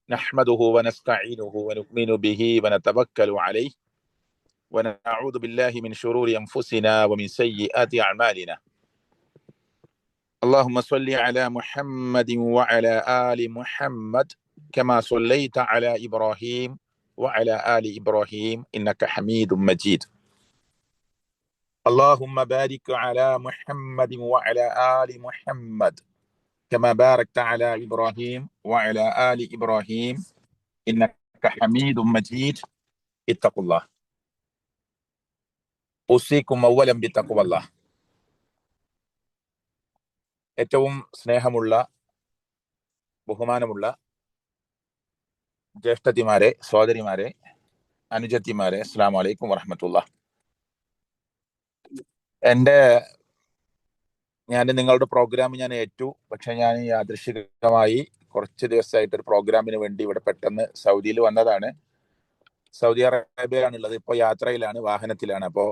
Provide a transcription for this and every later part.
نحمده ونستعينه ونؤمن به ونتوكل عليه ونعوذ بالله من شرور أنفسنا ومن سيئات أعمالنا. اللهم صل على محمد وعلى آل محمد كما صليت على إبراهيم وعلى آل إبراهيم إنك حميد مجيد. اللهم بارك على محمد وعلى آل محمد كما باركت على إبراهيم وعلى آل إبراهيم إنك حميد مجيد. اتقوا الله. ഉസീക്കും അവ്വലം ബിത്തഖ്വല്ലാഹ്. ഏറ്റവും സ്നേഹമുള്ള ബഹുമാനമുള്ള ജ്യേഷ്ഠത്തിമാരെ, സഹോദരിമാരെ, അനുജത്തിമാരെ, അസ്സലാമു അലൈക്കും വറഹ്മത്തുള്ളാഹ്. ഞാൻ നിങ്ങളുടെ പ്രോഗ്രാം ഞാൻ ഏറ്റു. പക്ഷെ ഞാൻ യാദൃശ്ചികമായി കുറച്ച് ദിവസമായിട്ട് ഒരു പ്രോഗ്രാമിന് വേണ്ടി ഇവിടെ പെട്ടെന്ന് സൗദിയിൽ വന്നതാണ്. സൗദി അറേബ്യയിലാണുള്ളത്. ഇപ്പോൾ യാത്രയിലാണ്, വാഹനത്തിലാണ്. അപ്പോൾ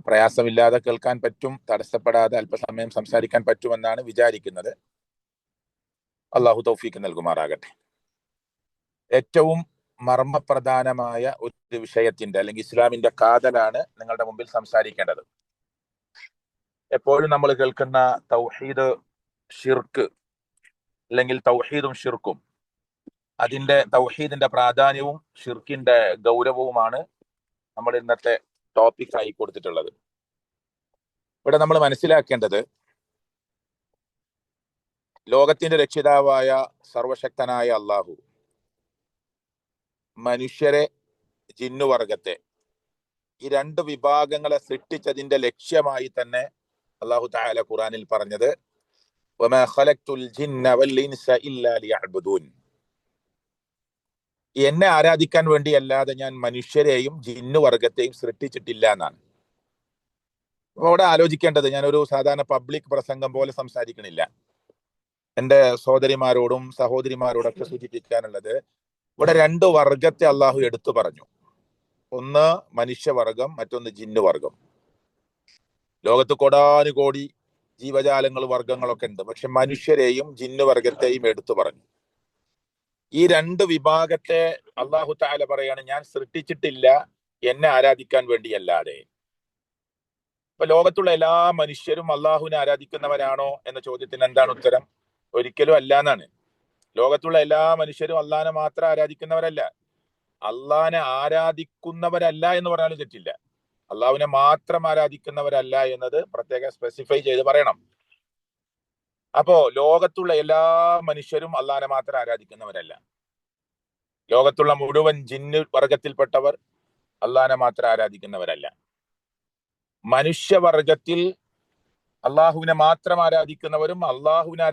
പ്രയാസമില്ലാതെ കേൾക്കാൻ പറ്റും, തടസ്സപ്പെടാതെ അല്പസമയം സംസാരിക്കാൻ പറ്റുമെന്നാണ് വിചാരിക്കുന്നത്. അള്ളാഹു തൗഫീക്ക് നൽകുമാറാകട്ടെ. ഏറ്റവും മർമ്മപ്രധാനമായ ഒരു വിഷയത്തിന്റെ അല്ലെങ്കിൽ ഇസ്ലാമിന്റെ കാതലാണ് നിങ്ങളുടെ മുമ്പിൽ സംസാരിക്കേണ്ടത്. എപ്പോഴും നമ്മൾ കേൾക്കുന്ന തൗഹീദ്, ഷിർക്ക് അല്ലെങ്കിൽ തൗഹീദും ഷിർക്കും, അതിന്റെ തൗഹീദിന്റെ പ്രാധാന്യവും ഷിർക്കിന്റെ ഗൗരവവുമാണ് നമ്മൾ ഇന്നത്തെ ടോപ്പിക് ആയി കൊടുത്തിട്ടുള്ളത്. ഇവിടെ നമ്മൾ മനസ്സിലാക്കേണ്ടത്, ലോകത്തിന്റെ രക്ഷിതാവായ സർവശക്തനായ അള്ളാഹു മനുഷ്യരെ, ജിന്നുവർഗത്തെ, ഈ രണ്ട് വിഭാഗങ്ങളെ സൃഷ്ടിച്ചതിന്റെ ലക്ഷ്യമായി തന്നെ അള്ളാഹു തആല ഖുർആനിൽ പറഞ്ഞത് വമാ ഖലഖ്തുൽ ജിന്ന വൽ ഇൻസ ഇല്ലാ ലിയഅ്ബുദൂൻ, എന്നെ ആരാധിക്കാൻ വേണ്ടി അല്ലാതെ ഞാൻ മനുഷ്യരെയും ജിന്നുവർഗത്തെയും സൃഷ്ടിച്ചിട്ടില്ല എന്നാണ്. അപ്പൊ അവിടെ ആലോചിക്കേണ്ടത്, ഞാനൊരു സാധാരണ പബ്ലിക് പ്രസംഗം പോലെ സംസാരിക്കണില്ല. എൻ്റെ സഹോദരിമാരോടും സഹോദരിമാരോടൊക്കെ സൂചിപ്പിക്കാനുള്ളത്, ഇവിടെ രണ്ട് വർഗത്തെ അള്ളാഹു എടുത്തു പറഞ്ഞു. ഒന്ന് മനുഷ്യവർഗം, മറ്റൊന്ന് ജിന്നുവർഗം. ലോകത്ത് കോടാനുകോടി ജീവജാലങ്ങൾ, വർഗങ്ങളൊക്കെ ഉണ്ട്. പക്ഷെ മനുഷ്യരെയും ജിന്നുവർഗത്തെയും എടുത്തു പറഞ്ഞു. ഈ രണ്ട് വിഭാഗത്തെ അള്ളാഹു തആല പറയാണ്, ഞാൻ സൃഷ്ടിച്ചിട്ടില്ല എന്നെ ആരാധിക്കാൻ വേണ്ടിയല്ലാതെ. ഇപ്പൊ ലോകത്തുള്ള എല്ലാ മനുഷ്യരും അള്ളാഹുവിനെ ആരാധിക്കുന്നവരാണോ എന്ന ചോദ്യത്തിന് എന്താണ് ഉത്തരം? ഒരിക്കലും അല്ല എന്നാണ്. ലോകത്തുള്ള എല്ലാ മനുഷ്യരും അള്ളാഹിനെ മാത്രം ആരാധിക്കുന്നവരല്ല. അള്ളാഹിനെ ആരാധിക്കുന്നവരല്ല എന്ന് പറഞ്ഞാലും തെറ്റില്ല. അള്ളാഹുവിനെ മാത്രം ആരാധിക്കുന്നവരല്ല എന്നത് പ്രത്യേകം സ്പെസിഫൈ ചെയ്ത് പറയണം. അപ്പോ ലോകത്തുള്ള എല്ലാ മനുഷ്യരും അള്ളാഹിനെ മാത്രം ആരാധിക്കുന്നവരല്ല. ലോകത്തുള്ള മുഴുവൻ ജിന്ന് വർഗത്തിൽപ്പെട്ടവർ അള്ളാഹിനെ മാത്രം ആരാധിക്കുന്നവരല്ല. മനുഷ്യവർഗത്തിൽ അള്ളാഹുവിനെ മാത്രം ആരാധിക്കുന്നവരും അള്ളാഹുവിനെ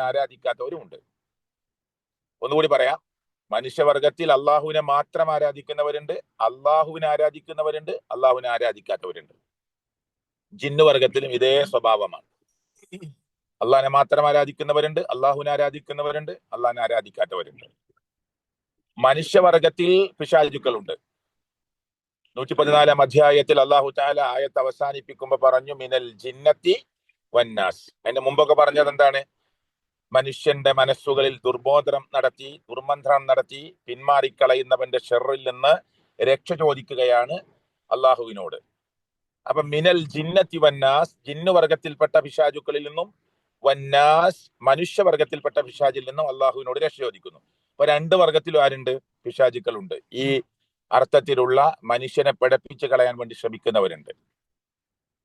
ആരാധിക്കാത്തവരും ഉണ്ട്. ഒന്നുകൂടി പറയാം, മനുഷ്യവർഗത്തിൽ അള്ളാഹുവിനെ മാത്രം ആരാധിക്കുന്നവരുണ്ട്, അള്ളാഹുവിനെ ആരാധിക്കാത്തവരുണ്ട്. ജിന്നുവർഗത്തിലും ഇതേ സ്വഭാവമാണ്. അള്ളാഹിനെ മാത്രം ആരാധിക്കുന്നവരുണ്ട്, അള്ളാഹുവിനെ ആരാധിക്കാത്തവരുണ്ട്. മനുഷ്യവർഗത്തിൽ പിശാചുക്കളുണ്ട്. 114 അധ്യായത്തിൽ അള്ളാഹു തആല ആയത്ത് അവസാനിപ്പിക്കുമ്പോ പറഞ്ഞു മിനൽ ജിന്നത്തി വന്നാസ്. അതിന്റെ മുമ്പൊക്കെ പറഞ്ഞത് എന്താണ്? മനുഷ്യന്റെ മനസ്സുകളിൽ ദുർമന്ത്രം നടത്തി പിന്മാറിക്കളയുന്നവന്റെ ഷെറിൽ നിന്ന് രക്ഷ ചോദിക്കുകയാണ് അള്ളാഹുവിനോട്. അപ്പൊ മിനൽ ജിന്നത്തി വന്നാസ്, ജിന്നുവർഗത്തിൽപ്പെട്ട പിശാചുക്കളിൽ നിന്നും, വന്നാസ് മനുഷ്യവർഗത്തിൽപ്പെട്ട പിശാചിൽ നിന്നും അള്ളാഹുവിനോട് രക്ഷ ചോദിക്കുന്നു. അപ്പൊ രണ്ട് വർഗത്തിലും ആരുണ്ട്? പിശാചുക്കളുണ്ട്. ഈ അർത്ഥത്തിലുള്ള മനുഷ്യനെ പിഴപ്പിച്ച് കളയാൻ വേണ്ടി ശ്രമിക്കുന്നവരുണ്ട്.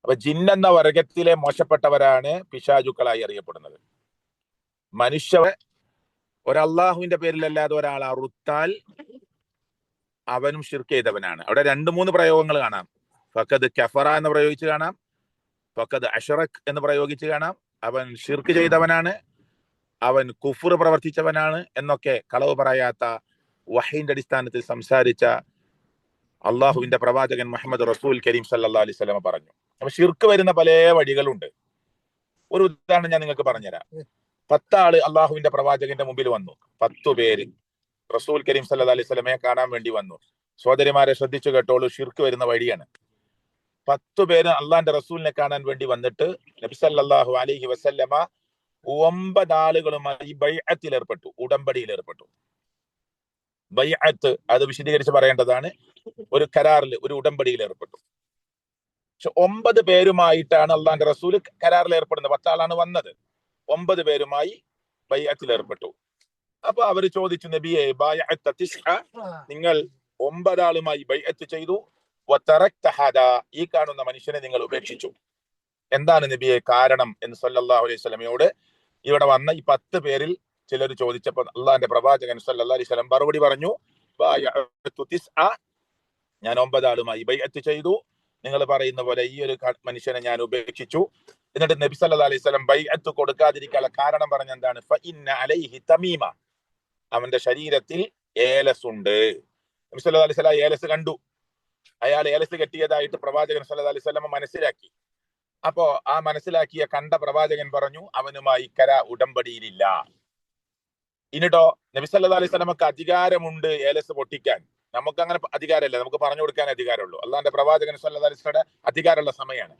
അപ്പൊ ജിന്നെന്ന വർഗത്തിലെ മോശപ്പെട്ടവരാണ് പിശാചുക്കളായി അറിയപ്പെടുന്നത്. ഒരല്ലാഹുവിന്റെ പേരിലല്ലാതെ ഒരാൾ അറുത്താൽ അവനും ഷിർക്ക് ചെയ്തവനാണ്. അവിടെ 2-3 പ്രയോഗങ്ങൾ കാണാം. ഫഖദ് കഫറ എന്ന് പ്രയോഗിച്ച് കാണാം, ഫഖദ് അഷ്റക് എന്ന് പ്രയോഗിച്ച് കാണാം. അവൻ ഷിർക്ക് ചെയ്തവനാണ്, അവൻ കുഫ്ർ പ്രവർത്തിച്ചവനാണ് എന്നൊക്കെ കളവ് പറയാത്ത വഹീന്റെ അടിസ്ഥാനത്തിൽ സംസാരിച്ച അള്ളാഹുവിന്റെ പ്രവാചകൻ മുഹമ്മദ് റസൂൽ കരീം സല്ലല്ലാഹു അലൈഹി വസല്ലം പറഞ്ഞു. അപ്പൊ ഷിർക്ക് വരുന്ന പല വഴികളുണ്ട്. ഒരു ഉദാഹരണം ഞാൻ നിങ്ങൾക്ക് പറഞ്ഞുതരാം. 10 ആള് അള്ളാഹുവിന്റെ പ്രവാചകന്റെ മുമ്പിൽ വന്നു. 10 പേര് റസൂൽ കരീം സല്ലല്ലാഹു അലൈഹി വസല്ലമയെ കാണാൻ വേണ്ടി വന്നു. സഹോദരിമാരെ ശ്രദ്ധിച്ചു കേട്ടോളൂ, ഷിർക്ക് വരുന്ന വഴിയാണ്. 10 പേര് അള്ളാഹിന്റെ റസൂലിനെ കാണാൻ വേണ്ടി വന്നിട്ട് നബി സല്ലല്ലാഹു അലൈഹി വസല്ലമ 9 ആളുകളുമായി ബൈഅത്തിൽ ഏർപ്പെട്ടു, ഉടമ്പടിയിൽ ഏർപ്പെട്ടു. ബൈഅത്ത് അത് വിശദീകരിച്ച് പറയേണ്ടതാണ്. ഒരു കരാറിൽ, ഒരു ഉടമ്പടിയിൽ ഏർപ്പെട്ടു. പക്ഷെ 9 പേരുമായിട്ടാണ് അള്ളാന്റെ റസൂല് കരാറിൽ ഏർപ്പെടുന്നത്. 10 ആളാണ് വന്നത്, 9 പേരുമായി ബൈഅത്തിൽ ഏർപ്പെട്ടു. അപ്പൊ അവര് ചോദിച്ചു, നബിയെ ബൈഅത്ത തിസ്അ, നിങ്ങൾ 9 ആളുമായി ബൈഅത്ത് ചെയ്തു, വതറക്ത ഹദാ, ഈ കാണുന്ന മനുഷ്യനെ നിങ്ങൾ ഉപേക്ഷിച്ചു, എന്താണ് നബിയെ കാരണം എന്ന് സല്ലല്ലാഹു അലൈഹി വസല്ലമയോട് ഇവിടെ വന്ന ഈ 10 പേരിൽ ചിലർ ചോദിച്ചപ്പോൾ അള്ളാന്റെ പ്രവാചകൻ സല്ലല്ലാഹു അലൈഹി വസല്ലം മറുപടി പറഞ്ഞു, ബൈഅത്തു തിസ്അ, ഞാൻ 9 ആളുമായി ബൈഅത്ത് ചെയ്തു, നിങ്ങൾ പറയുന്ന പോലെ ഈ ഒരു മനുഷ്യനെ ഞാൻ ഉപേക്ഷിച്ചു. എന്നിട്ട് നബി സല്ലല്ലാഹു അലൈഹി വസല്ലം ബൈഅത്ത് കൊടുക്കാതിരിക്കാനുള്ള കാരണം പറഞ്ഞ എന്താണ്? ഫഇന്ന അലൈഹി തമീമ, അവന്റെ ശരീരത്തിൽ ഏലസ് ഉണ്ട്. നബി സല്ലല്ലാഹു അലൈഹി വസല്ലം ഏലസ് കണ്ടു. അയാൾ ഏലസ് കെട്ടിയതായിട്ട് പ്രവാചകൻ സല്ലല്ലാഹു അലൈഹി വസല്ലം മനസ്സിലാക്കി. അപ്പോ ആ മനസ്സിലാക്കിയ കണ്ട പ്രവാചകൻ പറഞ്ഞു, അവനുമായി ഉടമ്പടിയിലില്ല. ഇനിട്ടോ നബി സല്ലല്ലാഹു അലൈഹി വസല്ലമക്ക് അധികാരമുണ്ട് ഏലസ് പൊട്ടിക്കാൻ. നമുക്ക് അങ്ങനെ അധികാരമില്ല, നമുക്ക് പറഞ്ഞു കൊടുക്കാൻ അധികാരമുള്ളൂ. അള്ളാന്റെ പ്രവാചകൻ സല്ലല്ലാഹു അലൈഹി വസല്ലം അധികാരമുള്ള സമയമാണ്.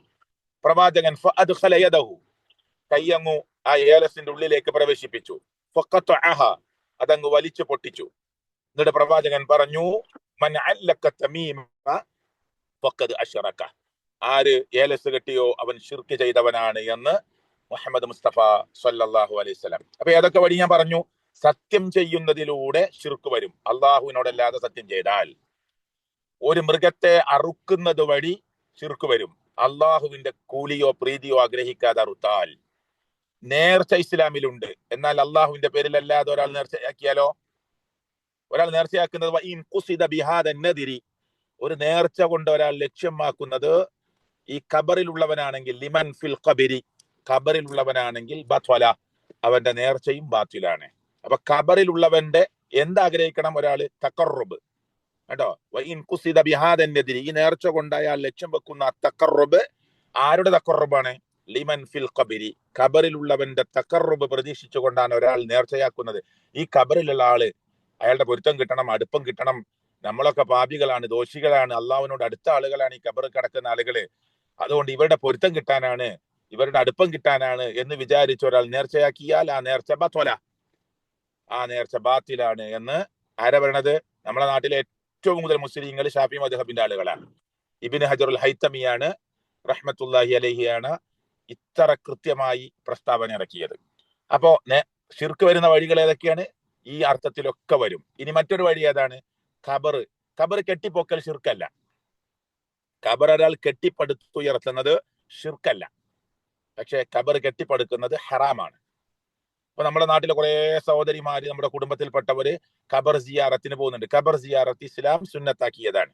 പ്രവാചകൻ ഫഅദ്ഖല യദഹു, കൈയങ്ങു ആ ഏലസിന്റെ ഉള്ളിലേക്ക് പ്രവേശിപ്പിച്ചു. ഫഖതഅഹ, അതങ്ങ് വലിച്ചു പൊട്ടിച്ചു. എന്നിട്ട് പ്രവാചകൻ പറഞ്ഞു, മൻ അല്ലക തമീമ ഫഖദ് അശ്റക, ആര് ഏലസ് കെട്ടിയോ അവൻ ശിർക്ക് ചെയ്തവനാണ് എന്ന് മുഹമ്മദ് മുസ്തഫ സല്ലല്ലാഹു അലൈഹി വസല്ലം. അപ്പൊ ഏതൊക്കെ വഴി ഞാൻ പറഞ്ഞു? സത്യം ചെയ്യുന്നതിലൂടെ ശിർക്ക് വരും. അള്ളാഹുവിനോടല്ലാതെ സത്യം ചെയ്താൽ. ഒരു മൃഗത്തെ അറുക്കുന്നത് വഴി ശിർക്ക് വരും, അള്ളാഹുവിന്റെ കൂലിയോ പ്രീതിയോ ആഗ്രഹിക്കാതെ അറുത്താൽ. നേർച്ച ഇസ്ലാമിലുണ്ട്, എന്നാൽ അള്ളാഹുവിന്റെ പേരിലല്ലാതെ ഒരാൾ നേർച്ചയാക്കിയാലോ? ഒരാൾ നേർച്ചയാക്കുന്നത് ഒരു നേർച്ച കൊണ്ട് ഒരാൾ ലക്ഷ്യമാക്കുന്നത് ഈ ഖബറിലുള്ളവനാണെങ്കിൽ, ലിമൻ ഫിൽ ഖബരി, ഖബറിലുള്ളവനാണെങ്കിൽ ബത്വല, അവന്റെ നേർച്ചയും ബാത്തിലാണ്. അപ്പൊ ഖബറിലുള്ളവന്റെ എന്താഗ്രഹിക്കണം ഒരാള്? തഖറുബ് കേട്ടോ. ഈ നേർച്ച കൊണ്ട് അയാൾ ലക്ഷ്യം വെക്കുന്ന തഖറുബ് ആരുടെ തഖറുബാണ്? ലിമൻ ഫിൽ ഖബരി, ഖബറിലുള്ളവന്റെ തഖറുബ് പ്രതീക്ഷിച്ചുകൊണ്ടാണ് ഒരാൾ നേർച്ചയാക്കുന്നത്. ഈ ഖബറിലുള്ള ആള് അയാളുടെ പൊരുത്തം കിട്ടണം, അടുപ്പം കിട്ടണം. നമ്മളൊക്കെ പാപികളാണ്, ദോഷികളാണ്, അള്ളാഹുവിനോട് അടുത്ത ആളുകളാണ് ഈ ഖബറിൽ കിടക്കുന്ന ആളുകള്. അതുകൊണ്ട് ഇവരുടെ പൊരുത്തം കിട്ടാനാണ്, ഇവരുടെ അടുപ്പം കിട്ടാനാണ് എന്ന് വിചാരിച്ച ഒരാൾ നേർച്ചയാക്കിയാൽ ആ നേർച്ച ബത്വല, ആ നേർച്ച ബാത്തിലാണ് എന്ന് ആരാ പറയണത്? നമ്മുടെ നാട്ടിലെ ഏറ്റവും കൂടുതൽ മുസ്ലിങ്ങൾ ഷാഫി മദ്ഹബിന്റെ ആളുകളാണ്. ഇബ്നു ഹജറുൽ ഹൈതമിയാണ് റഹ്മത്തുള്ളാഹി അലൈഹിയാണ് ഇത്ര കൃത്യമായി പ്രസ്താവന ഇറക്കിയത്. അപ്പോ ശിർക്ക് വരുന്ന വഴികൾ ഏതൊക്കെയാണ്? ഈ അർത്ഥത്തിലൊക്കെ വരും. ഇനി മറ്റൊരു വഴി ഏതാണ്? ഖബർ കെട്ടിപ്പൊക്കൽ ശിർക്കല്ല. ഖബർ ഒരാൾ കെട്ടിപ്പടുത്തുയർത്തുന്നത് ശിർക്കല്ല, പക്ഷെ ഖബർ കെട്ടിപ്പടുക്കുന്നത് ഹറാമാണ്. അപ്പൊ നമ്മുടെ നാട്ടിലെ കുറെ സഹോദരിമാര്, നമ്മുടെ കുടുംബത്തിൽപ്പെട്ടവര് ഖബർ സിയാറത്തിന് പോകുന്നുണ്ട്. ഖബർ സിയാറത്ത് ഇസ്ലാം സുന്നത്താക്കിയതാണ്,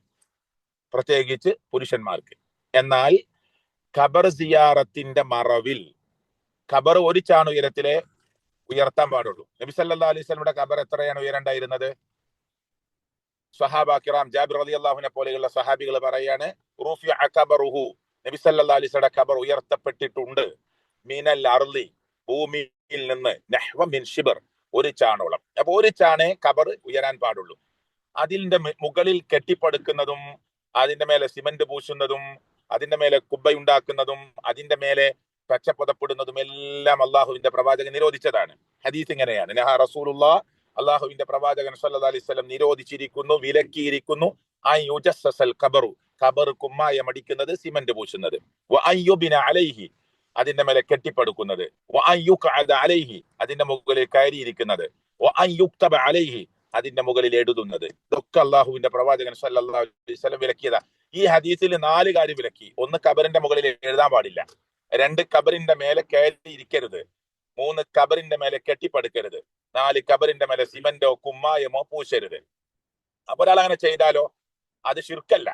പ്രത്യേകിച്ച് പുരുഷന്മാർക്ക്. എന്നാൽ ഖബർ സിയാറത്തിന്റെ മറവിൽ ഖബർ ഒരു ചാൺ ഉയരത്തിലെ ഉയർത്താൻ പാടുള്ളൂ. നബി സല്ലല്ലാഹു അലൈഹി വസല്ലമയുടെ ഖബർ എത്രയാണ് ഉയരണ്ടായിരുന്നത്? സ്വഹാബ കിറാം, ജാബിർ റളിയല്ലാഹുവിനെ പോലെയുള്ള സഹാബികൾ പറയാണ്, റുഫിഅ ഖബറുഹു, നബി സല്ലല്ലാഹു അലൈഹി വസല്ലമയുടെ ഖബർ ഉയർത്തപ്പെട്ടിട്ടുണ്ട്, മിനൽ അർളി, ഭൂമിയിൽ നിന്ന്, നഹ്വ മിൻ ശിബർ, ഒരു ചാണോളം. അപ്പൊ ഒരു ചാണേ ഖബർ ഉയരാൻ പാടുള്ളൂ. അതിന്റെ മുകളിൽ കെട്ടിപ്പടുക്കുന്നതും അതിന്റെ മേലെ സിമന്റ് പൂശുന്നതും അതിന്റെ മേലെ കുബ്ബയുണ്ടാക്കുന്നതും അതിന്റെ മേലെ പച്ചപ്പുതപ്പെടുന്നതും എല്ലാം അള്ളാഹുവിന്റെ പ്രവാചകൻ നിരോധിച്ചതാണ്. ഹദീസ് ഇങ്ങനെയാണ്, നഹ റസൂലുള്ളാഹ്, അള്ളാഹുവിന്റെ പ്രവാചകൻ സല്ലല്ലാഹു അലൈഹി വസല്ലം നിരോധിച്ചിരിക്കുന്നു, വിലക്കിയിരിക്കുന്നു, ഐ യുജസ്സൽ ഖബറു, ഖബർ കുമ്മായം അടിക്കുന്നത്, സിമന്റ് പൂശുന്നത്, വ അയ്യുബിന അലൈഹി, അതിന്റെ മേലെ കെട്ടിപ്പടുക്കുന്നത്, വ അയ്യുഖഅദ അലൈഹി, അതിന്റെ മുകളിൽ കയറിയിരിക്കുന്നത്, വ അയ്യുക്തബ അലൈഹി, അതിന്റെ മുകളിൽ എഴുതുന്നത്. ഇതൊക്കെ അള്ളാഹുവിന്റെ പ്രവാചകൻ സല്ലല്ലാഹു അലൈഹി വസല്ലം വിലക്കിയതാ. ഈ ഹദീസിൽ 4 കാര്യം വിലക്കി. 1, ഖബറിന്റെ മുകളിൽ എഴുതാൻ പാടില്ല. 2, ഖബറിന്റെ മേലെ കയറി ഇരിക്കരുത്. 3, ഖബറിന്റെ മേലെ കെട്ടിപ്പടുക്കരുത്. 4, ഖബറിന്റെ മേലെ സിമന്റോ കുമ്മായമോ പൂശരുത്. അപ്പൊ ഒരാൾ അങ്ങനെ ചെയ്താലോ അത് ശിർക്കല്ല,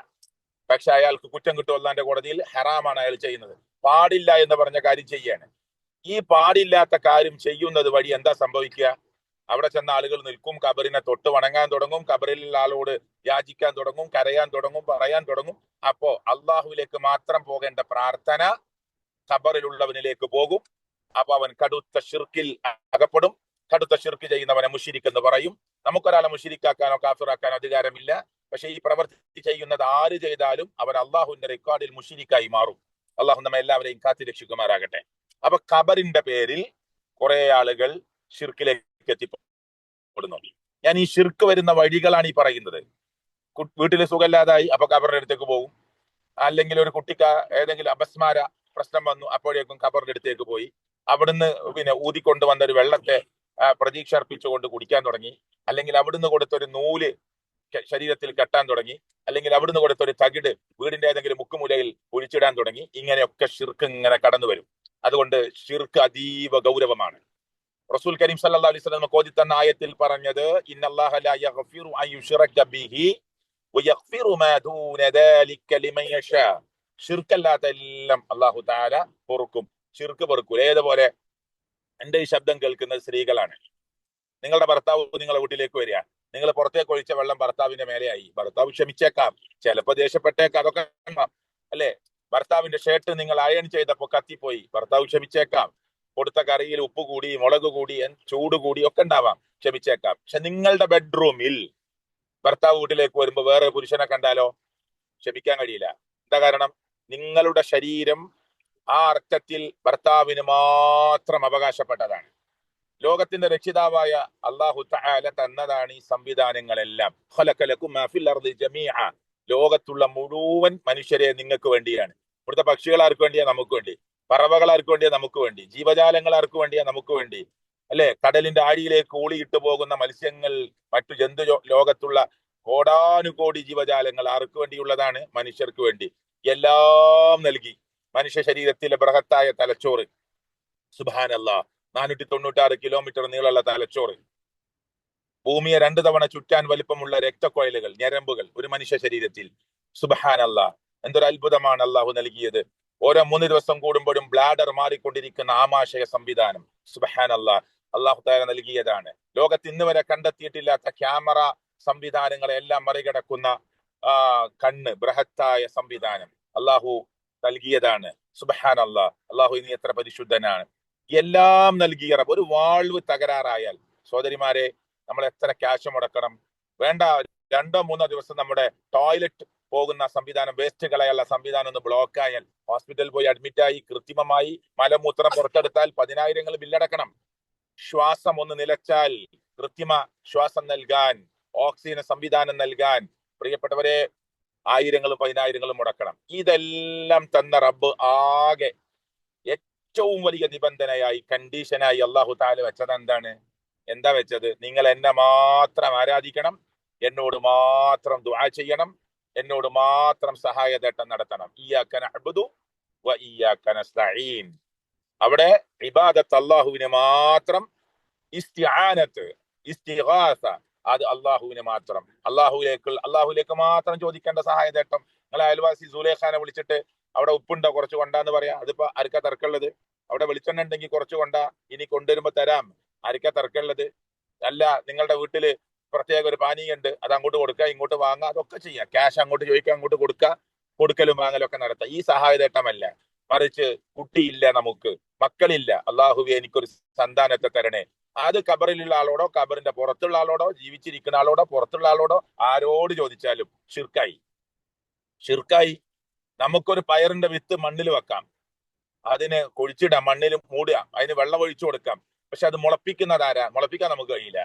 പക്ഷെ അയാൾക്ക് കുറ്റം കിട്ടും അല്ലാഹുവിന്റെ കോടതിയിൽ. ഹറാമാണ് അയാൾ ചെയ്യുന്നത്. പാടില്ല എന്ന് പറഞ്ഞ കാര്യം ചെയ്യാണ്. ഈ പാടില്ലാത്ത കാര്യം ചെയ്യുന്നത് വഴി എന്താ സംഭവിക്കുക? അവിടെ ചെന്ന ആളുകൾ നിൽക്കും, ഖബറിനെ തൊട്ട് വണങ്ങാൻ തുടങ്ങും, ഖബറിലുള്ള ആളോട് യാചിക്കാൻ തുടങ്ങും, കരയാൻ തുടങ്ങും, പറയാൻ തുടങ്ങും. അപ്പോ അള്ളാഹുവിലേക്ക് മാത്രം പോകേണ്ട പ്രാർത്ഥന ഖബറിലുള്ളവനിലേക്ക് പോകും. അപ്പൊ അവൻ കടുത്ത ശിർക്കിൽ അകപ്പെടും. കടുത്ത ശിർക്ക് ചെയ്യുന്നവനെ മുശ്രിക്ക് എന്ന് പറയും. നമുക്കൊരാളെ മുശ്രിക്കാക്കാനോ കാഫിറാക്കാനോ അധികാരമില്ല. പക്ഷെ ഈ പ്രവൃത്തി ചെയ്യുന്നത് ആര് ചെയ്താലും അവർ അള്ളാഹുവിന്റെ റെക്കോർഡിൽ മുശ്രിക്കായി മാറും. അള്ളാഹു നമ്മെ എല്ലാവരെയും കാത്തി രക്ഷിക്കുമാറാകട്ടെ. അപ്പൊ ഖബറിന്റെ പേരിൽ കുറെ ആളുകൾ ഷിർക്കിലേക്ക് എത്തിപ്പെടുന്നു. ഞാൻ ഈ ഷിർക്ക് വരുന്ന വഴികളാണ് ഈ പറയുന്നത്. വീട്ടിൽ സുഖമില്ലാതായി, അപ്പൊ ഖബറിന്റെ അടുത്തേക്ക് പോകും. അല്ലെങ്കിൽ ഒരു കുട്ടിക്ക് ഏതെങ്കിലും അപസ്മാര പ്രശ്നം വന്നു, അപ്പോഴേക്കും ഖബറിന്റെ അടുത്തേക്ക് പോയി. അവിടുന്ന് ഊതിക്കൊണ്ട് വന്ന ഒരു വെള്ളത്തെ പ്രതീക്ഷ അർപ്പിച്ചുകൊണ്ട് കുടിക്കാൻ തുടങ്ങി. അല്ലെങ്കിൽ അവിടുന്ന് കൊടുത്തൊരു നൂല് ശരീരത്തിൽ കെട്ടാൻ തുടങ്ങി. അല്ലെങ്കിൽ അവിടുന്ന് കൊടുത്തൊരു തകിട് വീടിന്റെ ഏതെങ്കിലും മുക്കുമുലയിൽ ഒഴിച്ചിടാൻ തുടങ്ങി. ഇങ്ങനെയൊക്കെ ഷിർക്ക് ഇങ്ങനെ കടന്നു വരും. അതുകൊണ്ട് ഷിർക്ക് അതീവ ഗൗരവമാണ്. റസൂൽ കരീം സല്ലല്ലാഹു അലൈഹി വസല്ലം കോതി തന്ന ആയത്തിൽ പറഞ്ഞത്, ഇന്നല്ലാഹ ലാ യഗ്ഫിറു അൻ യുശ്റക ബിഹി വയഗ്ഫിറു മാ ദൂന ദാലിക ലിമൻ യശാ. ഷിർക്കല്ലാത്ത എല്ലാം അല്ലാഹു തആല പൊറുക്കും, ഷിർക്ക് പൊറുക്കൂല. ഏതുപോലെ എന്റെ ഈ ശബ്ദം കേൾക്കുന്നത് സ്ത്രീകളാണ്. നിങ്ങളുടെ ഭർത്താവ് നിങ്ങളുടെ വീട്ടിലേക്ക് വരിക, നിങ്ങൾ പുറത്തേക്ക് ഒഴിച്ച വെള്ളം ഭർത്താവിന്റെ മേലെയായി. ഭർത്താവ് ക്ഷമിച്ചേക്കാം, ചിലപ്പോ ദേഷ്യപ്പെട്ടേക്കാം, അതൊക്കെ അല്ലെ. ഭർത്താവിന്റെ ഷർട്ട് നിങ്ങൾ അയൺ ചെയ്തപ്പോ കത്തിപ്പോയി, ഭർത്താവ് ക്ഷമിച്ചേക്കാം. കൊടുത്ത കറിയിൽ ഉപ്പ് കൂടി, മുളക് കൂടി, ചൂട് കൂടി ഒക്കെ ഉണ്ടാവാം, ക്ഷമിച്ചേക്കാം. പക്ഷെ നിങ്ങളുടെ ബെഡ്റൂമിൽ ഭർത്താവ് വീട്ടിലേക്ക് വരുമ്പോ വേറെ പുരുഷനെ കണ്ടാലോ? ക്ഷമിക്കാൻ കഴിയില്ല. എന്താ കാരണം? നിങ്ങളുടെ ശരീരം ആ അർത്ഥത്തിൽ ഭർത്താവിന് മാത്രം അവകാശപ്പെട്ടതാണ്. ലോകത്തിന്റെ രക്ഷിതാവായ അല്ലാഹു തആല തന്നതാണ് ഈ സംവിധാനങ്ങളെല്ലാം. ഖലഖലകും മാ ഫിൽ അർദി ജമീഅ. ലോകത്തുള്ള മുഴുവൻ മനുഷ്യരെ നിങ്ങൾക്ക് വേണ്ടിയാണ്. ഇവിടുത്തെ പക്ഷികൾ ആർക്ക് വേണ്ടിയാ? നമുക്ക് വേണ്ടി. പറവകൾ ആർക്ക് വേണ്ടിയാ? നമുക്ക് വേണ്ടി. ജീവജാലങ്ങൾ ആർക്ക് വേണ്ടിയാ? നമുക്ക് വേണ്ടി. അല്ലെ, കടലിന്റെ ആഴിയിലേക്ക് ഊളിയിട്ട് പോകുന്ന മത്സ്യങ്ങൾ, മറ്റു ജന്തു ലോകത്തുള്ള കോടാനുകോടി ജീവജാലങ്ങൾ ആർക്ക് വേണ്ടിയുള്ളതാണ്? മനുഷ്യർക്ക് വേണ്ടി. എല്ലാം നൽകി. മനുഷ്യ ശരീരത്തിലെ ബൃഹത്തായ തലച്ചോറ്, സുബ്ഹാനല്ലാഹ്, 496 കിലോമീറ്റർ നീളമുള്ള തലച്ചോറ്, ഭൂമിയെ 2 തവണ ചുറ്റാൻ വലിപ്പമുള്ള രക്തക്കൊഴലുകൾ, ഞരമ്പുകൾ ഒരു മനുഷ്യ ശരീരത്തിൽ. സുബ്ഹാനല്ലാഹ്, എന്തൊരു അത്ഭുതമാണ് അള്ളാഹു നൽകിയത്. ഓരോ 3 ദിവസം കൂടുമ്പോഴും ബ്ലാഡർ മാറിക്കൊണ്ടിരിക്കുന്ന ആമാശയ സംവിധാനം, സുബ്ഹാനല്ലാഹ്, അള്ളാഹു തആല നൽകിയതാണ്. ലോകത്ത് ഇന്ന് വരെ കണ്ടെത്തിയിട്ടില്ലാത്ത ക്യാമറ സംവിധാനങ്ങളെ എല്ലാം മറികടക്കുന്ന കണ്ണ്, ബൃഹത്തായ സംവിധാനം അള്ളാഹു നൽകിയതാണ്. സുബ്ഹാനല്ലാഹ്, അള്ളാഹു ഇനി എത്ര പരിശുദ്ധനാണ്. എല്ലാം നൽകിയ റബ്ബ്. ഒരു വാൾവ് തകരാറായാൽ സഹോദരിമാരെ, നമ്മൾ എത്ര ക്യാഷ് മുടക്കണം? വേണ്ട, 2-3 ദിവസം നമ്മുടെ ടോയ്ലറ്റ് പോകുന്ന സംവിധാനം, വേസ്റ്റ് കളയുള്ള സംവിധാനം ഒന്ന് ബ്ലോക്ക് ആയാൽ, ഹോസ്പിറ്റലിൽ പോയി അഡ്മിറ്റ് ആയി കൃത്രിമമായി മലമൂത്രം പുറത്തെടുത്താൽ 10,000 ബില്ലടക്കണം. ശ്വാസം ഒന്ന് നിലച്ചാൽ കൃത്രിമ ശ്വാസം നൽകാൻ, ഓക്സിജൻ സംവിധാനം നൽകാൻ പ്രിയപ്പെട്ടവരെ 1000-10,000 മുടക്കണം. ഇതെല്ലാം തന്ന റബ്ബ് ആകെ ഏറ്റവും വലിയ നിബന്ധനയായി, കണ്ടീഷനായി അല്ലാഹു തആല വെച്ചത് എന്താണ്? എന്താ വെച്ചത്? നിങ്ങൾ എന്നെ മാത്രം ആരാധിക്കണം, എന്നോട് മാത്രം ദുആ ചെയ്യണം, എന്നോട് മാത്രം സഹായതേട്ടം നടത്തണം. ഇയ്യാക നഅ്ബുദു വ ഇയ്യാക നസ്തഈൻ. അവിടെ ഇബാദത്ത് അല്ലാഹുവിനെ മാത്രം, ഇസ്തിആനത്ത്, ഇസ്തിഗാസ അത് അള്ളാഹുവിന് മാത്രം. അള്ളാഹുലേക്ക് മാത്രം ചോദിക്കേണ്ട സഹായതേട്ടം. നിങ്ങൾ അയൽവാസി സുലൈഖാനെ വിളിച്ചിട്ട് അവിടെ ഉപ്പുണ്ടോ കുറച്ച് കൊണ്ടാന്ന് പറയാ, അതിപ്പോ ആർക്കാ തർക്കമുള്ളത്? അവിടെ വെളിച്ചെണ്ണ ഉണ്ടെങ്കിൽ കുറച്ച് കൊണ്ടാ, ഇനി കൊണ്ടുവരുമ്പോ തരാം, ആർക്കാ തർക്കമുള്ളത്? അല്ല, നിങ്ങളുടെ വീട്ടില് പ്രത്യേക ഒരു പാനീയുണ്ട്, അത് അങ്ങോട്ട് കൊടുക്കുക, ഇങ്ങോട്ട് വാങ്ങുക, അതൊക്കെ ചെയ്യാം. ക്യാഷ് അങ്ങോട്ട് ചോദിക്കുക, അങ്ങോട്ട് കൊടുക്കുക, കൊടുക്കലും വാങ്ങലും ഒക്കെ നടത്താം. ഈ സഹായതേട്ടമല്ല. മറിച്ച് കുട്ടിയില്ല, നമുക്ക് മക്കളില്ല, അള്ളാഹുവേ എനിക്കൊരു സന്താനത്തെ തരണേ. അത് ഖബറിലുള്ള ആളോടോ, ഖബറിന്റെ പുറത്തുള്ള ആളോടോ, ജീവിച്ചിരിക്കുന്ന ആളോടോ, പുറത്തുള്ള ആളോടോ, ആരോട് ചോദിച്ചാലും ഷിർക്കായി. നമുക്കൊരു പയറിന്റെ വിത്ത് മണ്ണിൽ വെക്കാം, അതിന് കുഴിച്ചിടാം, മണ്ണിൽ മൂടുക, അതിന് വെള്ളം ഒഴിച്ചു കൊടുക്കാം. പക്ഷെ അത് മുളപ്പിക്കുന്നത് ആരാ? മുളപ്പിക്കാൻ നമുക്ക് കഴിയില്ല,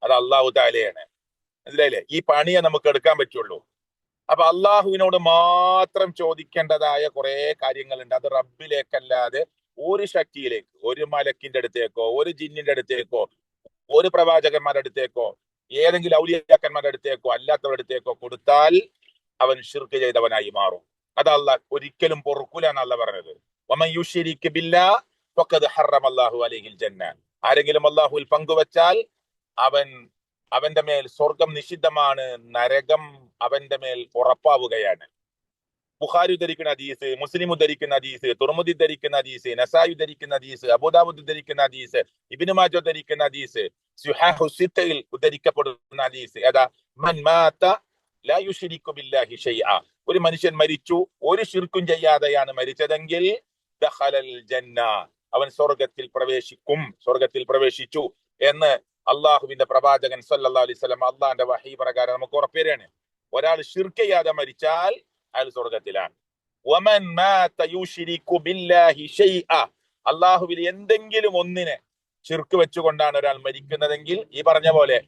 അത് അള്ളാഹു തആലയാണ്. മനസ്സിലായില്ലേ? ഈ പണിയെ നമുക്ക് എടുക്കാൻ പറ്റുള്ളൂ. അപ്പൊ അള്ളാഹുവിനോട് മാത്രം ചോദിക്കേണ്ടതായ കുറെ കാര്യങ്ങളുണ്ട്. അത് റബ്ബിലേക്കല്ലാതെ ഒരു ശക്തിയിലേക്ക്, ഒരു മലക്കിന്റെ അടുത്തേക്കോ, ഒരു ജിന്നിന്റെ അടുത്തേക്കോ, ഒരു പ്രവാചകന്മാരുടെ അടുത്തേക്കോ, ഏതെങ്കിലും ഔലിയാക്കന്മാരുടെ അടുത്തേക്കോ, അല്ലാത്തവരുടെ അടുത്തേക്കോ കൊടുത്താൽ അവൻ ശിർക്ക് ചെയ്തവനായി മാറും. അത് അള്ളാഹ് ഒരിക്കലും പൊറുക്കൂല എന്നല്ല പറഞ്ഞത്. വമൻ യുശ്രിക് ബില്ലാഹ് ഫഖദ് ഹറമല്ലാഹു അലൈഹിൽ ജന്ന. ആരെങ്കിലും അള്ളാഹുവിൽ പങ്കുവച്ചാൽ അവന്റെ മേൽ സ്വർഗം നിഷിദ്ധമാണ്, നരകം അവന്റെ മേൽ ഉറപ്പാവുകയാണ്. ബുഖാരി ഉദ്ധരിക്കുന്ന ഹദീസ്, മുസ്ലിം ഉദ്ധരിക്കുന്ന ഹദീസ്, തുർമുദി ഉദ്ധരിക്കുന്ന ഹദീസ്, നസായി ഉദ്ധരിക്കുന്ന ഹദീസ്, അബൂദാവൂദ് ഉദ്ധരിക്കുന്ന ഹദീസ്, ഇബ്നു മാജ ഉദ്ധരിക്കുന്ന ഹദീസ്, സുഹാഹു സിത്തയിൽ ഉദ്ധരിക്കപ്പെടുന്ന ഹദീസ്. ഏതാ? മൻ മാത ലാ യുശ്രികു ബില്ലാഹി ഷൈഅ. ഒരു മനുഷ്യൻ മരിച്ചു, ഒരു ശിർക്കും ചെയ്യാതെയാണ് മരിച്ചതെങ്കിൽ ദഖലൽ ജന്ന, അവൻ സ്വർഗത്തിൽ പ്രവേശിച്ചു എന്ന് അള്ളാഹുവിന്റെ പ്രവാചകൻ സല്ലല്ലാഹു അലൈഹി വസല്ലം അള്ളാഹിന്റെ വഹീ പ്രകാരം നമുക്ക് ഉറപ്പേരാണ്. ഒരാൾ ശിർക്ക് ചെയ്യാതെ മരിച്ചാൽ അയാൾ സ്വർഗത്തിലാണ്. വമൻ മാത യുശ്രികു ബില്ലാഹി ഷൈഅ, അള്ളാഹുവിൽ എന്തെങ്കിലും ഒന്നിനെ ശിർക്ക് വെച്ചുകൊണ്ടാണ് ഒരാൾ മരിക്കുന്നതെങ്കിൽ ഈ പറഞ്ഞ പോലെ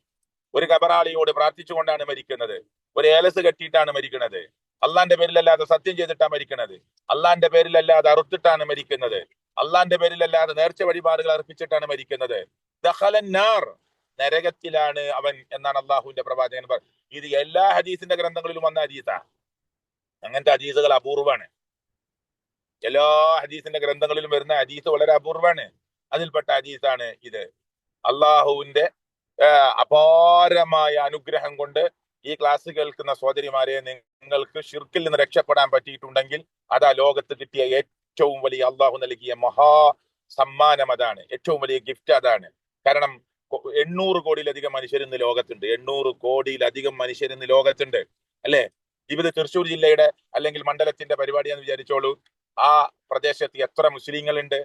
ഒരു കബറാളിയോട് പ്രാർത്ഥിച്ചുകൊണ്ടാണ് മരിക്കുന്നത്, ഒരു ഏലസ് കെട്ടിയിട്ടാണ് മരിക്കുന്നത്, അള്ളാന്റെ പേരിലല്ലാതെ സത്യം ചെയ്തിട്ടാണ് മരിക്കുന്നത്, അള്ളാന്റെ പേരിലല്ലാതെ അറുത്തിട്ടാണ് മരിക്കുന്നത്, അള്ളാന്റെ പേരിലല്ലാതെ നേർച്ച വഴിപാടുകൾ അർപ്പിച്ചിട്ടാണ് മരിക്കുന്നത്, ദഖലന്നാർ, നരകത്തിലാണ് അവൻ എന്നാണ് അള്ളാഹുവിന്റെ പ്രവാചകൻ പറഞ്ഞത്. ഇത് എല്ലാ ഹദീസിന്റെ ഗ്രന്ഥങ്ങളിലും വന്ന ഹദീസാ. അങ്ങനത്തെ ഹദീസുകൾ അപൂർവമാണ്. എല്ലാ ഹദീസിന്റെ ഗ്രന്ഥങ്ങളിലും വരുന്ന ഹദീസ് വളരെ അപൂർവമാണ്. അതിൽപ്പെട്ട ഹദീസാണ് ഇത്. അള്ളാഹുവിന്റെ അപാരമായ അനുഗ്രഹം കൊണ്ട് ഈ ക്ലാസ് കേൾക്കുന്ന സഹോദരിമാരെ, നിങ്ങൾക്ക് ഷിർക്കിൽ നിന്ന് രക്ഷപ്പെടാൻ പറ്റിയിട്ടുണ്ടെങ്കിൽ അതാ ലോകത്ത് കിട്ടിയ ഏറ്റവും വലിയ അള്ളാഹു നൽകിയ മഹാ സമ്മാനം അതാണ്. ഏറ്റവും വലിയ ഗിഫ്റ്റ് അതാണ്. കാരണം 800 കോടിയിലധികം മനുഷ്യരിന്ന് ലോകത്തുണ്ട്. 800 കോടിയിലധികം മനുഷ്യരിന്ന് ലോകത്തുണ്ട്, അല്ലെ? ഇത് തൃശ്ശൂർ ജില്ലയുടെ അല്ലെങ്കിൽ മണ്ഡലത്തിന്റെ പരിപാടിയാന്ന് വിചാരിച്ചോളൂ. ആ പ്രദേശത്ത് എത്ര മുസ്ലിങ്ങളുണ്ട്?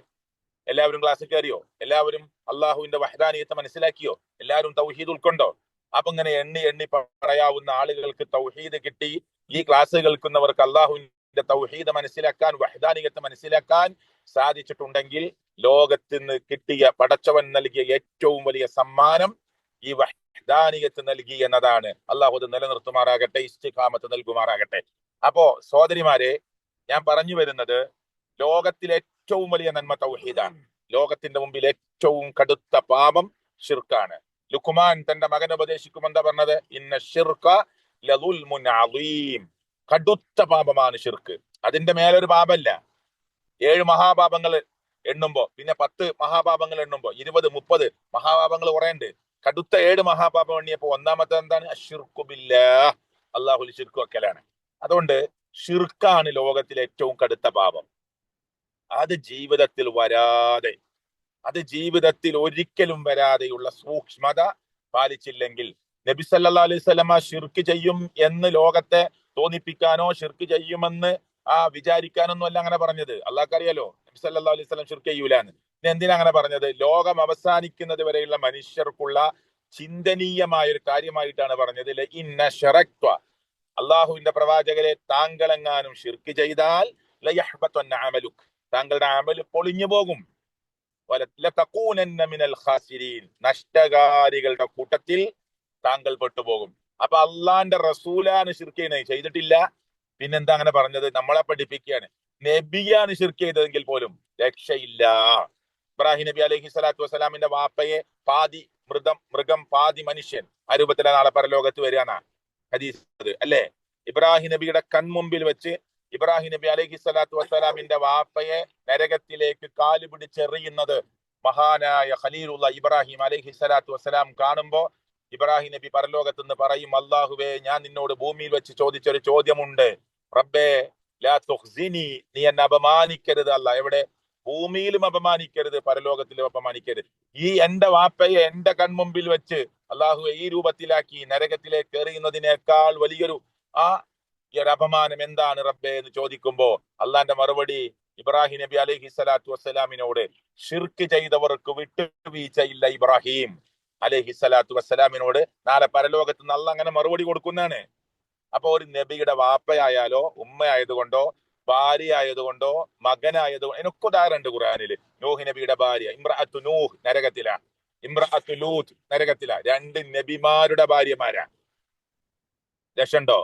എല്ലാവരും ക്ലാസ്സിൽ കയറിയോ? എല്ലാവരും അള്ളാഹുവിന്റെ വഹ്ദാനിയത്തെ മനസ്സിലാക്കിയോ? എല്ലാവരും തൗഹീദ് ഉൾക്കൊണ്ടോ? അപ്പൊ ഇങ്ങനെ എണ്ണി എണ്ണി പറയാവുന്ന ആളുകൾക്ക് തൗഹീദ് കിട്ടി. ഈ ക്ലാസ് കേൾക്കുന്നവർക്ക് അള്ളാഹുവിന്റെ തൗഹീദ് മനസ്സിലാക്കാൻ, വഹ്ദാനിയത്തെ മനസ്സിലാക്കാൻ സാധിച്ചിട്ടുണ്ടെങ്കിൽ ലോകത്തിന് കിട്ടിയ, പടച്ചവൻ നൽകിയ ഏറ്റവും വലിയ സമ്മാനം ഈ വഹ്ദാനിയത്ത് നൽകി എന്നതാണ്. അള്ളാഹു അത് നിലനിർത്തുമാറാകട്ടെ, ഇസ്തിഖാമത്ത് നൽകുമാറാകട്ടെ. അപ്പോ സഹോദരിമാരെ, ഞാൻ പറഞ്ഞു വരുന്നത്, ലോകത്തിലെ ഏറ്റവും വലിയ നന്മ തൗഹീദാണ്. ലോകത്തിന്റെ മുമ്പിൽ ഏറ്റവും കടുത്ത പാപം ഷിർക്കാണ്. ലുഖ്മാൻ തന്റെ മകൻ ഉപദേശിക്കുമ്പോൾ എന്താ പറഞ്ഞത്? ഇന്ന ഷിർക ലദുൽമുൻ അദീം. കടുത്ത പാപമാണ് ഷിർക്ക്. അതിന്റെ മേലൊരു പാപമല്ല. 7 മഹാപാപങ്ങൾ എണ്ണുമ്പോ, പിന്നെ 10 മഹാപാപങ്ങൾ എണ്ണുമ്പോ 20, 30 മഹാപാപങ്ങൾ കുറേണ്ട്. കടുത്ത 7 മഹാപാപം എണ്ണിയപ്പോ ഒന്നാമത്തെ എന്താണ്? അശ്ശിർക്കു ബില്ലാഹ്, അള്ളാഹുൽ ശിർക്ക് വെക്കലാണ്. അതുകൊണ്ട് ഷിർക്കാണ് ലോകത്തിലെ ഏറ്റവും കടുത്ത പാപം. അത് ജീവിതത്തിൽ വരാതെ, അത് ജീവിതത്തിൽ ഒരിക്കലും വരാതെയുള്ള സൂക്ഷ്മത പാലിച്ചില്ലെങ്കിൽ, നബി സല്ലല്ലാഹു അലൈഹി വസല്ലമ ഷിർക്ക് ചെയ്യും എന്ന് ലോകത്തെ തോന്നിപ്പിക്കാനോ ഷിർക്ക് ചെയ്യുമെന്ന് വിചാരിക്കാനൊന്നും അല്ല അങ്ങനെ പറഞ്ഞത്. അള്ളാഹ്ക്കറിയാലോ നബി സല്ലല്ലാഹു അലൈഹി വസല്ലം ഷിർക്ക് ചെയ്യൂലാന്ന്. പിന്നെ എന്തിനാ അങ്ങനെ പറഞ്ഞത്? ലോകം അവസാനിക്കുന്നത് വരെയുള്ള മനുഷ്യർക്കുള്ള ചിന്തനീയമായ ഒരു കാര്യമായിട്ടാണ് പറഞ്ഞത്. ഇന്ന ശറക്ത, അള്ളാഹുവിന്റെ പ്രവാചകരെ, താങ്കളെങ്ങാനും ഷിർക്ക് ചെയ്താൽ ലയഹ്ബതന്ന അമലുക്, താങ്കളുടെ അമൽ പൊളിഞ്ഞു പോകും. നഷ്ടകാരികളുടെ കൂട്ടത്തിൽ താങ്കൾ പെട്ടുപോകും. അപ്പൊ അള്ളാന്റെ റസൂലാണ് ഷിർക്ക് ചെയ്തിട്ടില്ല. പിന്നെന്താ അങ്ങനെ പറഞ്ഞത്? നമ്മളെ പഠിപ്പിക്കുകയാണ്. നബിയാണ് ഷിർക്ക് ചെയ്തതെങ്കിൽ പോലും രക്ഷയില്ല. ഇബ്രാഹിം നബി അലൈഹി സ്വലാത്തു വസ്സലാമിന്റെ വാപ്പയെ പാതി മൃഗം പാതി മനുഷ്യൻ ആ രൂപത്തിലെ നാളെ പരലോകത്ത് വരികയാണ് ഹദീസ്, അല്ലെ? ഇബ്രാഹിം നബിയുടെ കൺമുമ്പിൽ വെച്ച് ഇബ്രാഹിം നബി അലൈഹി സ്വലാത്തു വസ്സലാമിന്റെ വാപ്പയെ നരകത്തിലേക്ക് കാല് പിടിച്ചെറിയുന്നത് മഹാനായ ഖലീലുള്ള ഇബ്രാഹിം അലൈഹി സ്വലാത്തു വസ്സലാം കാണുമ്പോ ഇബ്രാഹിം നബി പരലോകത്ത് നിന്ന് പറയും, അള്ളാഹുവേ, ഞാൻ നിന്നോട് ഭൂമിയിൽ വെച്ച് ചോദിച്ചൊരു ചോദ്യമുണ്ട്. റബ്ബേ ലാ തുഖ്സിനി, നീ എന്നെ അപമാനിക്കരുത്. അല്ല, എവിടെ? ഭൂമിയിലും അപമാനിക്കരുത്, പരലോകത്തിലും അപമാനിക്കരുത്. ഈ എന്റെ വാപ്പയെ എന്റെ കൺമുമ്പിൽ വെച്ച് അള്ളാഹുവെ ഈ രൂപത്തിലാക്കി നരകത്തിലേക്ക് എറിയുന്നതിനേക്കാൾ വലിയൊരു ഈ ഒരു അപമാനം എന്താണ് റബ്ബേ എന്ന് ചോദിക്കുമ്പോ അള്ളാന്റെ മറുപടി, ഇബ്രാഹിം നബി അലൈഹി സ്വലാത്തു വസ്സലാമിനോട് ഷിർക്ക് ചെയ്തവർക്ക് വിട്ടുവീഴ്ചയില്ല ഇബ്രാഹിം അലൈഹി സ്വലാത്തു വസ്സലാമിനോട് നാളെ പരലോകത്ത് നിന്ന് അള്ളാഹ് അങ്ങനെ മറുപടി കൊടുക്കുന്നതാണ്. അപ്പൊ ഒരു നബിയുടെ വാപ്പയായാലോ, ഉമ്മയായതുകൊണ്ടോ, ഭാര്യ ആയതുകൊണ്ടോ, മകനായതുകൊണ്ടോ, അതിനൊക്കെ ഉദാഹരണമുണ്ട് ഖുർആനില്. നൂഹ് നബിയുടെ ഭാര്യ ഇമ്രഅത്തു നൂഹ് നരകത്തിലാ, ഇമ്രഅത്തു ലൂത്ത് നരകത്തിലാ. 2 നബിമാരുടെ ഭാര്യമാരാ. രക്ഷണ്ടോ?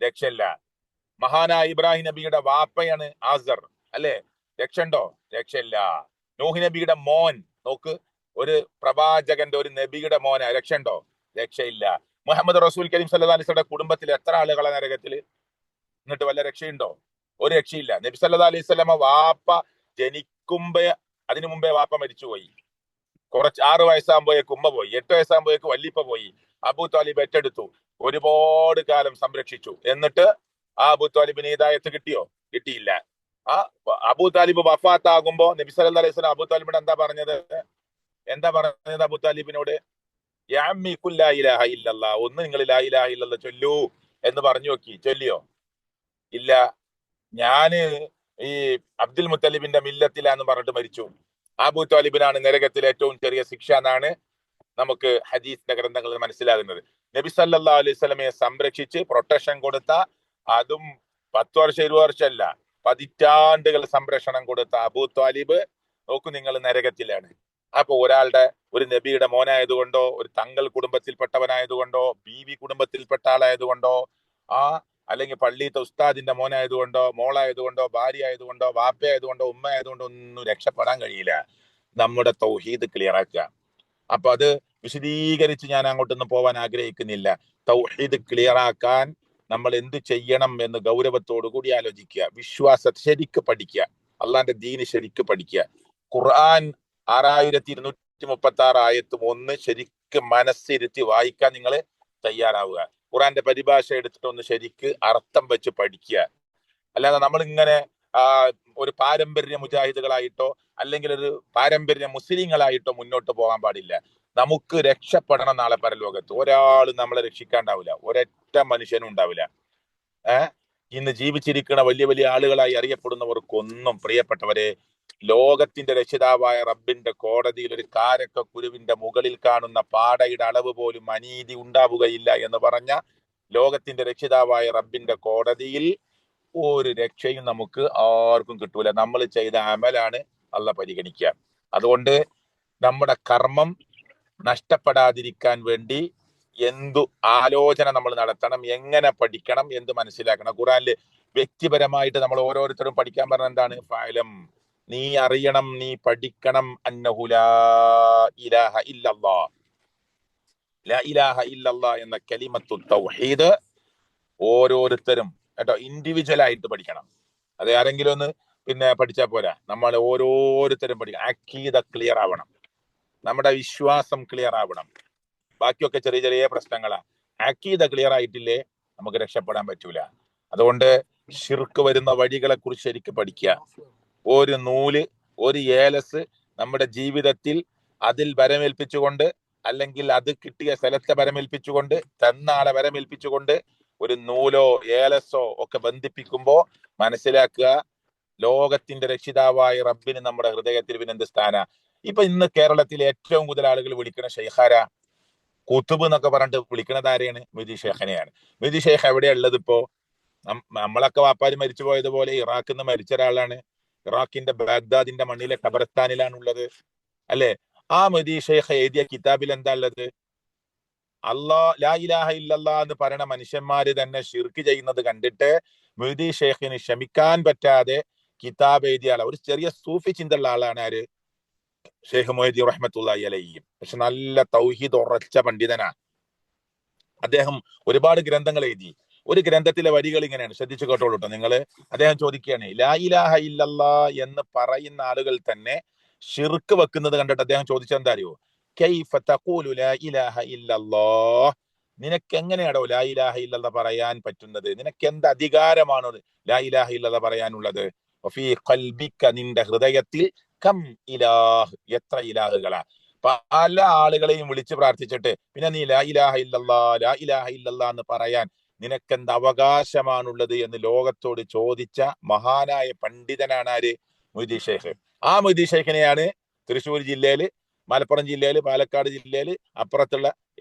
രക്ഷയില്ല. മഹാനായ ഇബ്രാഹിം നബിയുടെ വാപ്പയാണ് ആസർ, അല്ലെ? രക്ഷണ്ടോ? രക്ഷയില്ല. നൂഹ് നബിയുടെ മോൻ, നോക്ക്, ഒരു പ്രവാചകന്റെ, ഒരു നബിയുടെ മോന. രക്ഷണ്ടോ? രക്ഷയില്ല. മുഹമ്മദ് റസൂൽ കരീം സല്ലല്ലാഹു അലൈഹി വസല്ലം കുടുംബത്തിൽ എത്ര ആളുകളെ നരകത്തില്? എന്നിട്ട് വല്ല രക്ഷയുണ്ടോ? ഒരു രക്ഷയില്ല. നബി സല്ലല്ലാഹു അലൈഹി വസല്ലം വാപ്പ ജനിക്കുമ്പോ, അതിനു മുമ്പേ വാപ്പ മരിച്ചുപോയി. 6 വയസ്സാകുമ്പോഴേക്ക് ഉമ്മ പോയി, 8 വയസ്സാകുമ്പോഴേക്ക് വല്ലിപ്പ പോയി. അബൂ താലിബ് ഏറ്റെടുത്തു, ഒരുപാട് കാലം സംരക്ഷിച്ചു. എന്നിട്ട് അബൂ താലിബിന് ഹിദായത്ത് കിട്ടിയോ? കിട്ടിയില്ല. അബൂ താലിബ് വഫാത്താകുമ്പോ നബി സല്ലല്ലാഹു അലൈഹി വസല്ലം അബൂ താലിബിനോട് എന്താ പറഞ്ഞത്? അബൂ താലിബിനോട്? യാ അമ്മി ഖുൽ ലാ ഇലാഹ ഇല്ലല്ലാഹ്, ഒന്ന് നിങ്ങൾ ലാ ഇലാഹ ഇല്ലല്ലാഹ് ചൊല്ലൂ എന്ന് പറഞ്ഞു നോക്കി. ചൊല്ലിയോ? ഇല്ല. ഞാന് ഈ അബ്ദുൽ മുത്തലിബിന്റെ മില്ലത്തിലാന്ന് പറഞ്ഞിട്ട് മരിച്ചു. അബൂ താലിബിനാണ് നരകത്തിലെ ഏറ്റവും ചെറിയ ശിക്ഷ എന്നാണ് നമുക്ക് ഹദീസിന്റെ ഗ്രന്ഥങ്ങളിൽ മനസ്സിലാകുന്നത്. നബി സല്ലല്ലാഹു അലൈഹി വസല്ലമയെ സംരക്ഷിച്ച് പ്രൊട്ടക്ഷൻ കൊടുത്ത, അതും 10 വർഷം 20 വർഷമല്ല, 10 പതിറ്റാണ്ടുകൾ സംരക്ഷണം കൊടുത്ത അബൂ താലിബ് നോക്കൂ, നിങ്ങൾ നരകത്തിലാണ്. അപ്പൊ ഒരാളുടെ ഒരു നബിയുടെ മോനായതുകൊണ്ടോ ഒരു തങ്ങൾ കുടുംബത്തിൽപ്പെട്ടവനായതുകൊണ്ടോ ബീവി കുടുംബത്തിൽപ്പെട്ട ആളായതുകൊണ്ടോ ആ അല്ലെങ്കിൽ പള്ളിയിലത്തെ ഉസ്താദിന്റെ മോനായതുകൊണ്ടോ മോളായതുകൊണ്ടോ ഭാര്യ ആയതുകൊണ്ടോ വാപ്പയായതുകൊണ്ടോ ഉമ്മ ആയതുകൊണ്ടോ ഒന്നും രക്ഷപ്പെടാൻ കഴിയില്ല. നമ്മുടെ തൗഹീദ് ക്ലിയർ ആക്കുക. അപ്പൊ അത് വിശദീകരിച്ച് ഞാൻ അങ്ങോട്ടൊന്നും പോവാൻ ആഗ്രഹിക്കുന്നില്ല. തൗഹീദ് ക്ലിയർ ആക്കാൻ നമ്മൾ എന്ത് ചെയ്യണം എന്ന് ഗൗരവത്തോടു കൂടി ആലോചിക്കുക. വിശ്വാസത്തെ ശരിക്ക് പഠിക്കുക, അള്ളാന്റെ ദീന് ശരിക്ക് പഠിക്കുക. ഖുർആൻ 6236 ആയത്തും ഒന്ന് ശരിക്ക് മനസ്സിരുത്തി വായിക്കാൻ നിങ്ങൾ തയ്യാറാവുക. ഖുർആന്റെ പരിഭാഷ എടുത്തിട്ട് ഒന്ന് ശരിക്ക് അർത്ഥം വെച്ച് പഠിക്കുക. അല്ലാതെ നമ്മൾ ഇങ്ങനെ ഒരു പാരമ്പര്യ മുജാഹിദുകളായിട്ടോ അല്ലെങ്കിൽ ഒരു പാരമ്പര്യ മുസ്ലിങ്ങളായിട്ടോ മുന്നോട്ട് പോകാൻ പാടില്ല. നമുക്ക് രക്ഷപ്പെടണം നാളെ പരലോകത്ത്. ഒരാളും നമ്മളെ രക്ഷിക്കാണ്ടാവില്ല, ഒരൊറ്റ മനുഷ്യനും ഉണ്ടാവില്ല. ഇന്ന് ജീവിച്ചിരിക്കുന്ന വലിയ വലിയ ആളുകളായി അറിയപ്പെടുന്നവർക്കൊന്നും പ്രിയപ്പെട്ടവരെ ലോകത്തിന്റെ രക്ഷിതാവായ റബ്ബിന്റെ കോടതിയിൽ ഒരു കാരക്ക കുരുവിന്റെ മുകളിൽ കാണുന്ന പാടയുടെ അളവ് പോലും അനീതി ഉണ്ടാവുകയില്ല എന്ന് പറഞ്ഞ ലോകത്തിന്റെ രക്ഷിതാവായ റബ്ബിന്റെ കോടതിയിൽ ഒരു രക്ഷയും നമുക്ക് ആർക്കും കിട്ടൂല. നമ്മൾ ചെയ്ത അമലാണ് അള്ളാഹ് പരിഗണിക്കുക. അതുകൊണ്ട് നമ്മുടെ കർമ്മം നഷ്ടപ്പെടാതിരിക്കാൻ വേണ്ടി എന്തു ആലോചന നമ്മൾ നടത്തണം, എങ്ങനെ പഠിക്കണം, എന്ത് മനസ്സിലാക്കണം. ഖുറാനില് വ്യക്തിപരമായിട്ട് നമ്മൾ ഓരോരുത്തരും പഠിക്കാൻ പറഞ്ഞ എന്താണ്? ഫഅലം, നീ അറിയണം, നീ പഠിക്കണം, അന്നഹു ലാ ഇലാഹ ഇല്ലല്ലാഹ്, ലാ ഇലാഹ ഇല്ലല്ലാഹ് എന്ന കലിമത്തു തൗഹീദ് ഓരോരുത്തരും കേട്ടോ ഇൻഡിവിജ്വൽ ആയിട്ട് പഠിക്കണം. അത് ആരെങ്കിലും ഒന്ന് പഠിച്ചാൽ പോരാ, നമ്മൾ ഓരോരുത്തരും പഠിക്കണം. അഖീദ ക്ലിയർ ആവണം, നമ്മുടെ വിശ്വാസം ക്ലിയർ ആവണം. ബാക്കിയൊക്കെ ചെറിയ ചെറിയ പ്രശ്നങ്ങളാ. അഖീദ ക്ലിയർ ആയിട്ടില്ലേ നമുക്ക് രക്ഷപ്പെടാൻ പറ്റൂല. അതുകൊണ്ട് ശിർക്ക് വരുന്ന വഴികളെ കുറിച്ച് ശരിക്കും പഠിക്കുക. ഒരു നൂല്, ഒരു ഏലസ് നമ്മുടെ ജീവിതത്തിൽ അതിൽ വരമേൽപ്പിച്ചുകൊണ്ട് അല്ലെങ്കിൽ അത് കിട്ടിയ സ്ഥലത്തെ വരമേൽപ്പിച്ചുകൊണ്ട് തന്ന ആളെ വരമേൽപ്പിച്ചുകൊണ്ട് ഒരു നൂലോ ഏലസോ ഒക്കെ ബന്ധിപ്പിക്കുമ്പോ മനസ്സിലാക്കുക ലോകത്തിന്റെ രക്ഷിതാവായ റബ്ബിന് നമ്മുടെ ഹൃദയത്തിൽ പിന്നെന്ത് സ്ഥാന. ഇപ്പൊ ഇന്ന് കേരളത്തിൽ ഏറ്റവും കൂടുതൽ ആളുകൾ വിളിക്കുന്ന ഷെയ്ഖാര കുത്തുബ് എന്നൊക്കെ പറഞ്ഞിട്ട് വിളിക്കുന്നത് ആരെയാണ്? മെഹ്ദി ഷേഖനെയാണ്. മെഹ്ദി ഷേഖ് എവിടെയാ ഉള്ളത്? ഇപ്പോ നമ്മളൊക്കെ വാപ്പാര് മരിച്ചു പോയതുപോലെ ഇറാഖിൽ നിന്ന് മരിച്ച ഒരാളാണ്. ഇറാഖിന്റെ ബാഗ്ദാദിന്റെ മണ്ണിലെ ഖബർസ്ഥാനിലാണ് ഉള്ളത്, അല്ലെ? ആ മെഹ്ദി ഷേഖ് എഴുതിയ കിതാബിൽ എന്താ ഉള്ളത്? ലാ ഇലാഹ ഇല്ലല്ലാ എന്ന് പറയുന്ന മനുഷ്യന്മാര് തന്നെ ഷിർക്ക് ചെയ്യുന്നത് കണ്ടിട്ട് മെഹ്ദി ഷേഖിന് ക്ഷമിക്കാൻ പറ്റാതെ കിതാബ് എഴുതിയ ആളാണ്. ഒരു ചെറിയ സൂഫി ചിന്തയുള്ള ആളാണ് ആര്? ഷെയ്ഖ് മൊയ്തീൻ റഹ്മത്തുള്ളാഹി അലൈഹി. പക്ഷെ നല്ല തൗഹീദ് ഉറച്ച പണ്ഡിതനാണ് അദ്ദേഹം. ഒരുപാട് ഗ്രന്ഥങ്ങൾ എഴുതി. ഒരു ഗ്രന്ഥത്തിലെ വരികൾ ഇങ്ങനെയാണ്, ശ്രദ്ധിച്ചു കേട്ടോളൂ കേട്ടോ നിങ്ങള്. അദ്ദേഹം ചോദിക്കുകയാണ്, ലാ ഇലാഹ ഇല്ലല്ലാ എന്ന് പറയുന്ന ആളുകൾ തന്നെ ഷിർക്ക് വെക്കുന്നത് കണ്ടിട്ട് അദ്ദേഹം ചോദിച്ചെന്താ അറിയോ? കൈഫ തഖൂലു ലാ ഇലാഹ ഇല്ലല്ലാഹ്, നിനക്ക് എങ്ങനെയാണോ ലാ ഇലാഹ ഇല്ലല്ലാഹ് പറയാൻ പറ്റുന്നത്? നിനക്ക് എന്ത് അധികാരമാണ് ലാ ഇലാഹ ഇല്ലല്ലാഹ് പറയാനുള്ളത്? ഫീ ഖൽബിക, നിന്റെ ഹൃദയത്തിൽ കം ഇലാഹ്, എത്ര ഇലാഹുകളാ? പല ആളുകളെയും വിളിച്ച് പ്രാർത്ഥിച്ചിട്ട് പിന്നെ നീ ലാ ഇലാഹ ഇല്ലല്ലാ ലാ ഇലാഹ ഇല്ലല്ലാ എന്ന് പറയാൻ നിനക്കെന്ത് അവകാശമാണുള്ളത് എന്ന് ലോകത്തോട് ചോദിച്ച മഹാനായ പണ്ഡിതനാണ് ആര്? മൊയ്തീൻ ഷേഖ്. ആ മൊയ്തീൻ ഷേഖിനെയാണ് തൃശ്ശൂർ ജില്ലയില്, മലപ്പുറം ജില്ലയില്, പാലക്കാട് ജില്ലയില്, അപ്പുറത്തുള്ള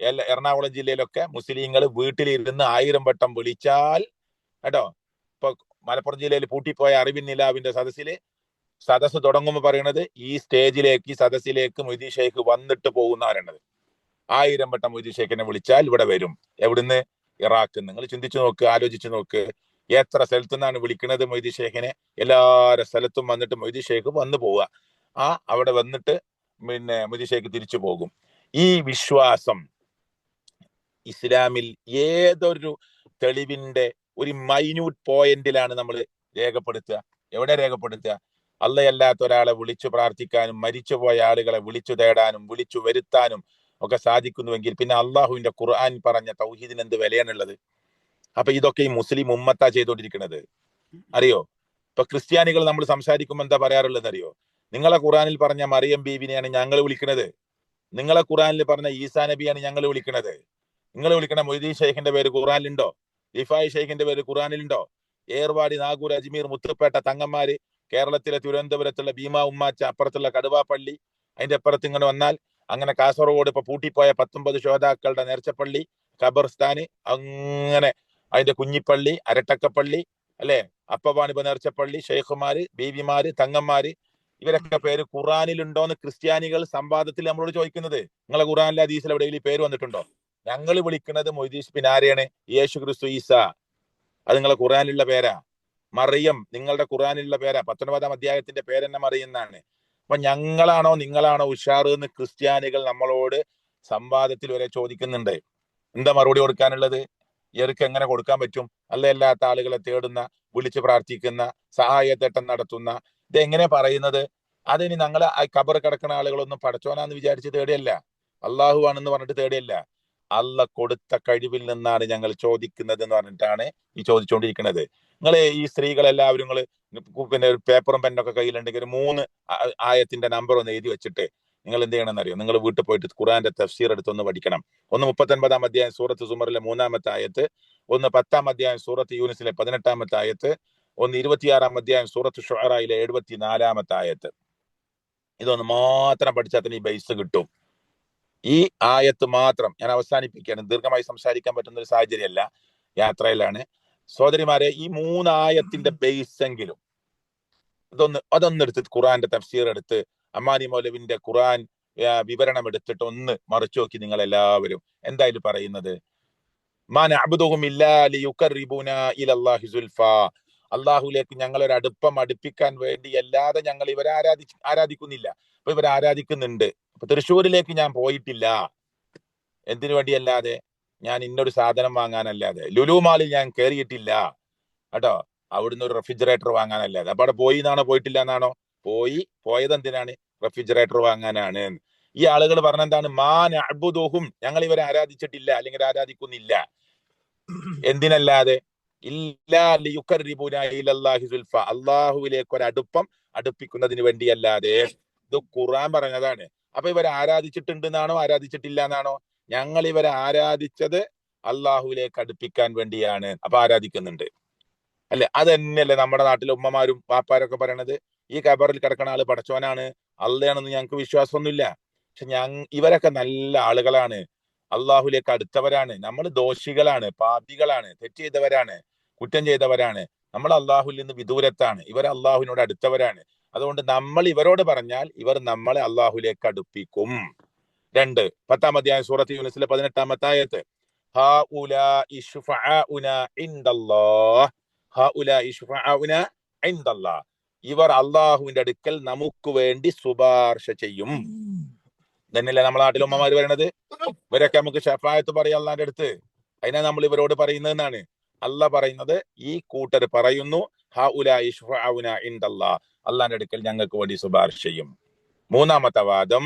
എറണാകുളം ജില്ലയിലൊക്കെ മുസ്ലിങ്ങൾ വീട്ടിലിരുന്ന് 1000 വട്ടം വിളിച്ചാൽ കേട്ടോ. ഇപ്പൊ മലപ്പുറം ജില്ലയിൽ പൂട്ടിപ്പോയ അറിവിൻ നിലാവിന്റെ സദസ് തുടങ്ങുമ്പോൾ പറയുന്നത് ഈ സ്റ്റേജിലേക്ക്, ഈ സദസ്സിലേക്ക് മൊയ്തീൻ ഷേഖ് വന്നിട്ട് പോകുന്ന പറയണത്. 1000 വട്ടം മൊയ്തീൻ ഷേഖിനെ വിളിച്ചാൽ ഇവിടെ വരും. എവിടുന്ന്? ഇറാഖ്. നിങ്ങൾ ചിന്തിച്ചു നോക്ക്, ആലോചിച്ചു നോക്ക്, എത്ര സ്ഥലത്തു നിന്നാണ് വിളിക്കുന്നത് മൊയ്തീൻ ഷേഖിനെ. എല്ലാവരുടെ സ്ഥലത്തും വന്നിട്ട് മൊയ്തീൻ ഷേഖ് വന്നു പോവുക. അവിടെ വന്നിട്ട് മൊയ്തീൻ ഷേഖ് തിരിച്ചു പോകും. ഈ വിശ്വാസം ഇസ്ലാമിൽ ഏതൊരു തെളിവിന്റെ ഒരു മൈന്യൂട്ട് പോയിന്റിലാണ് നമ്മൾ രേഖപ്പെടുത്തുക? എവിടെ രേഖപ്പെടുത്തുക? അല്ലാത്ത ഒരാളെ വിളിച്ചു പ്രാർത്ഥിക്കാനും മരിച്ചുപോയ ആളുകളെ വിളിച്ചു തേടാനും വിളിച്ചു വരുത്താനും ഒക്കെ സാധിക്കുന്നുവെങ്കിൽ പിന്നെ അള്ളാഹുവിന്റെ ഖുർആൻ പറഞ്ഞ തൗഹീദിന് എന്ത് വിലയാണുള്ളത്? അപ്പൊ ഇതൊക്കെ ഈ മുസ്ലിം ഉമ്മത്താ ചെയ്തുകൊണ്ടിരിക്കുന്നത്, അറിയോ? ഇപ്പൊ ക്രിസ്ത്യാനികൾ നമ്മൾ സംസാരിക്കുമ്പോൾ എന്താ പറയാറുള്ളത് അറിയോ? നിങ്ങളെ ഖുർആനിൽ പറഞ്ഞ മറിയം ബീവിനെയാണ് ഞങ്ങൾ വിളിക്കുന്നത്, നിങ്ങളെ ഖുർആനിൽ പറഞ്ഞ ഈസാ നബിയാണ് ഞങ്ങൾ വിളിക്കുന്നത്. നിങ്ങൾ വിളിക്കണ മൊയ്തീൻ ഷെയ്ഖിന്റെ പേര് ഖുർആനിലുണ്ടോ? റിഫായി ഷെയ്ഖിന്റെ പേര് ഖുർആനിലുണ്ടോ? ഏർവാടി, നാഗൂർ, അജ്മീർ, മുത്തുപേട്ട തങ്ങന്മാര്, കേരളത്തിലെ തിരുവനന്തപുരത്തുള്ള ഭീമാ ഉമ്മാച്ച, അപ്പുറത്തുള്ള കടുവാപ്പള്ളി, അതിന്റെ അപ്പുറത്ത് ഇങ്ങനെ വന്നാൽ അങ്ങനെ കാസർഗോഡ് ഇപ്പൊ പൂട്ടിപ്പോയ 19 ശോതാക്കളുടെ നേർച്ചപ്പള്ളി, ഖബർസ്ഥാന്, അങ്ങനെ അതിന്റെ കുഞ്ഞിപ്പള്ളി, അരട്ടക്കപ്പള്ളി, അല്ലെ, അപ്പവാണിപ്പ നേർച്ചപ്പള്ളി, ഷെയ്ഖുമാര്, ബീവിമാര്, തങ്ങന്മാര്, ഇവരൊക്കെ പേര് ഖുറാനിലുണ്ടോന്ന് ക്രിസ്ത്യാനികൾ സംവാദത്തിൽ നമ്മളോട് ചോദിക്കുന്നത്. നിങ്ങളെ ഖുറാനിലെ ഹദീസിൽ എവിടെയെങ്കിലും ഈ പേര് വന്നിട്ടുണ്ടോ? ഞങ്ങൾ വിളിക്കുന്നത് മൊയ്തീസ് ബിൻ ആരെയാണ്? യേശു ക്രിസ്തു ഈസ. അത് നിങ്ങളെ ഖുറാനിലുള്ള പേരാ. മറിയം നിങ്ങളുടെ ഖുറാനിലുള്ള പേരാ. 19-ാം അധ്യായത്തിന്റെ പേരെന്നെ മറിയം എന്നാണ്. അപ്പൊ ഞങ്ങളാണോ നിങ്ങളാണോ ഉഷാറ് എന്ന് ക്രിസ്ത്യാനികൾ നമ്മളോട് സംവാദത്തിൽ വരെ ചോദിക്കുന്നുണ്ട്. എന്താ മറുപടി കൊടുക്കാനുള്ളത്? ഇവർക്ക് എങ്ങനെ കൊടുക്കാൻ പറ്റും? അല്ലാത്ത ആളുകളെ തേടുന്ന, വിളിച്ച് പ്രാർത്ഥിക്കുന്ന, സഹായത്തേട്ടം നടത്തുന്ന, ഇതെങ്ങനെ പറയുന്നത്? അതിന് ഞങ്ങൾ ഖബർ കിടക്കുന്ന ആളുകളൊന്നും പടച്ചോനാന്ന് വിചാരിച്ച് തേടിയല്ല, അള്ളാഹു ആണെന്ന് പറഞ്ഞിട്ട് തേടിയല്ല, അള്ള കൊടുത്ത കഴിവിൽ നിന്നാണ് ഞങ്ങൾ ചോദിക്കുന്നത് എന്ന് പറഞ്ഞിട്ടാണ് ഈ ചോദിച്ചുകൊണ്ടിരിക്കുന്നത്. നിങ്ങൾ ഈ സ്ത്രീകളെല്ലാവരും നിങ്ങൾ പിന്നെ ഒരു പേപ്പറും പെന്നൊക്കെ കയ്യിലുണ്ടെങ്കിൽ ഒരു 3 ആയത്തിന്റെ നമ്പർ ഒന്ന് എഴുതി വെച്ചിട്ട് നിങ്ങൾ എന്ത് ചെയ്യണമെന്ന് അറിയോ? നിങ്ങൾ വീട്ടിൽ പോയിട്ട് ഖുറാന്റെ തഫ്സീർ എടുത്തൊന്ന് പഠിക്കണം. ഒന്ന് 39-ാം അധ്യായം സൂറത്ത് സുമറിലെ 3-ാമത്തെ ആയത്ത്, ഒന്ന് 10-ാം അധ്യായം സൂറത്ത് യൂനിസിലെ 18-ാമത്തെ ആയത്ത്, ഒന്ന് 26-ാം അധ്യായം സൂറത്ത് ഷുഅറയിലെ 74-ാമത്തെ ആയത്ത്. ഇതൊന്ന് മാത്രം പഠിച്ചാൽ തന്നെ ഈ ബേസ് കിട്ടും. ഈ ആയത്ത് മാത്രം ഞാൻ അവസാനിപ്പിക്കുകയാണ്. ദീർഘമായി സംസാരിക്കാൻ പറ്റുന്ന ഒരു സാഹചര്യമല്ല, യാത്രയിലാണ്. സഹോദരിമാരെ, ഈ 3 ആയത്തിന്റെ ബേസ് എങ്കിലും അതൊന്നെടുത്ത് ഖുറാന്റെ തഫ്സീർ എടുത്ത് അമ്മാനി മൗലവിന്റെ ഖുറാൻ വിവരണം എടുത്തിട്ട് ഒന്ന് മറിച്ചു നോക്കി. നിങ്ങൾ എല്ലാവരും എന്തായാലും പറയുന്നത് അള്ളാഹുലേക്ക് ഞങ്ങളൊരു അടുപ്പിക്കാൻ വേണ്ടി അല്ലാതെ ഞങ്ങൾ ഇവരെ ആരാധിക്കുന്നില്ല. അപ്പൊ ഇവരെ ആരാധിക്കുന്നുണ്ട്. അപ്പൊ തൃശ്ശൂരിലേക്ക് ഞാൻ പോയിട്ടില്ല. എന്തിനു വേണ്ടിയല്ലാതെ? ഞാൻ ഇന്നൊരു സാധനം വാങ്ങാനല്ലാതെ. ലുലു മാളിൽ ഞാൻ കയറിയിട്ടില്ല കേട്ടോ, അവിടുന്ന് ഒരു റെഫ്രിജറേറ്റർ വാങ്ങാനല്ലാതെ. അപ്പൊ അവിടെ പോയി എന്നാണോ പോയിട്ടില്ല എന്നാണോ? പോയത് എന്തിനാണ്? റെഫ്രിജറേറ്റർ വാങ്ങാനാണ്. ഈ ആളുകൾ പറഞ്ഞെന്താണ്? മാനഅ്ബുദുഹും, ഞങ്ങൾ ഇവരെ ആരാധിച്ചിട്ടില്ല അല്ലെങ്കിൽ ആരാധിക്കുന്നില്ല. എന്തിനല്ലാതെ? അള്ളാഹുവിലേക്ക് ഒരു അടുപ്പിക്കുന്നതിന് വേണ്ടിയല്ലാതെ. ഇത് ഖുർആൻ പറഞ്ഞതാണ്. അപ്പൊ ഇവരെ ആരാധിച്ചിട്ടുണ്ട് എന്നാണോ ആരാധിച്ചിട്ടില്ല എന്നാണോ? ഞങ്ങൾ ഇവരെ ആരാധിച്ചത് അള്ളാഹുവിലേക്ക് അടുപ്പിക്കാൻ വേണ്ടിയാണ്. അപ്പൊ ആരാധിക്കുന്നുണ്ട് അല്ലെ? അത് തന്നെയല്ലേ നമ്മുടെ നാട്ടിലെ ഉമ്മമാരും വാപ്പാരൊക്കെ പറയണത്? ഈ ഖബറിൽ കിടക്കുന്ന ആള് പടച്ചോനാണ്, അള്ളയാണെന്ന് ഞങ്ങൾക്ക് വിശ്വാസമൊന്നുമില്ല. പക്ഷെ ഇവരൊക്കെ നല്ല ആളുകളാണ്, അള്ളാഹുലേക്ക് അടുത്തവരാണ്. നമ്മൾ ദോഷികളാണ്, പാപികളാണ്, തെറ്റ് ചെയ്തവരാണ്, കുറ്റം ചെയ്തവരാണ്. നമ്മൾ അള്ളാഹുൽ നിന്ന് വിദൂരത്താണ്, ഇവർ അള്ളാഹുവിനോട് അടുത്തവരാണ്. അതുകൊണ്ട് നമ്മൾ ഇവരോട് പറഞ്ഞാൽ ഇവർ നമ്മളെ അള്ളാഹുലേക്ക് അടുപ്പിക്കും. 2 10-ാം അധ്യായം സൂറത്ത് യൂനിസിലെ 18-ാമത്തെ ആയത്ത്, ഇവർ അള്ളാഹുവിന്റെ അടുക്കൽ നമുക്ക് വേണ്ടി ശുപാർശ ചെയ്യും. തന്നെയല്ലേ നമ്മളെ നാട്ടിലെ ഉമ്മമാര് പറയണത്? ഇവരൊക്കെ നമുക്ക് ഷഫായത്ത് പറയാം അള്ളാന്റെ അടുത്ത്. അതിനാ നമ്മൾ ഇവരോട് പറയുന്നതെന്നാണ് അല്ല പറയുന്നത്. ഈ കൂട്ടർ പറയുന്നു അള്ളാന്റെ അടുക്കൽ ഞങ്ങൾക്ക് വേണ്ടി ശുപാർശ ചെയ്യും. 3-ാമത്തെ വാദം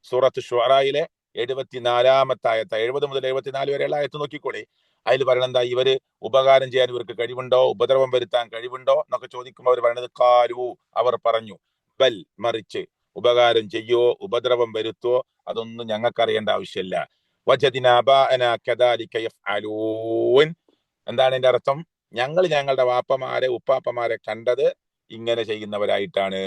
സൂറത്ത് ഷുഅറയിലെ 74-ാമത്തെ ആയത്ത്, 70 മുതൽ 74 വരെയുള്ള ആയത്ത് നോക്കിക്കോളെ. അതിൽ പറയണത് എന്താ? ഇവര് ഉപകാരം ചെയ്യാൻ ഇവർക്ക് കഴിവുണ്ടോ, ഉപദ്രവം വരുത്താൻ കഴിവുണ്ടോ എന്നൊക്കെ ചോദിക്കുമ്പോൾ അവർ പറയണത് കാലു, അവർ പറഞ്ഞു, ബൽ, മറിച്ച്, ഉപകാരം ചെയ്യോ ഉപദ്രവം വരുത്തോ അതൊന്നും ഞങ്ങൾക്ക് അറിയേണ്ട ആവശ്യമില്ല. എന്താണ് എന്റെ അർത്ഥം? ഞങ്ങളുടെ വാപ്പമാരെ ഉപ്പാപ്പമാരെ കണ്ടത് ഇങ്ങനെ ചെയ്യുന്നവരായിട്ടാണ്.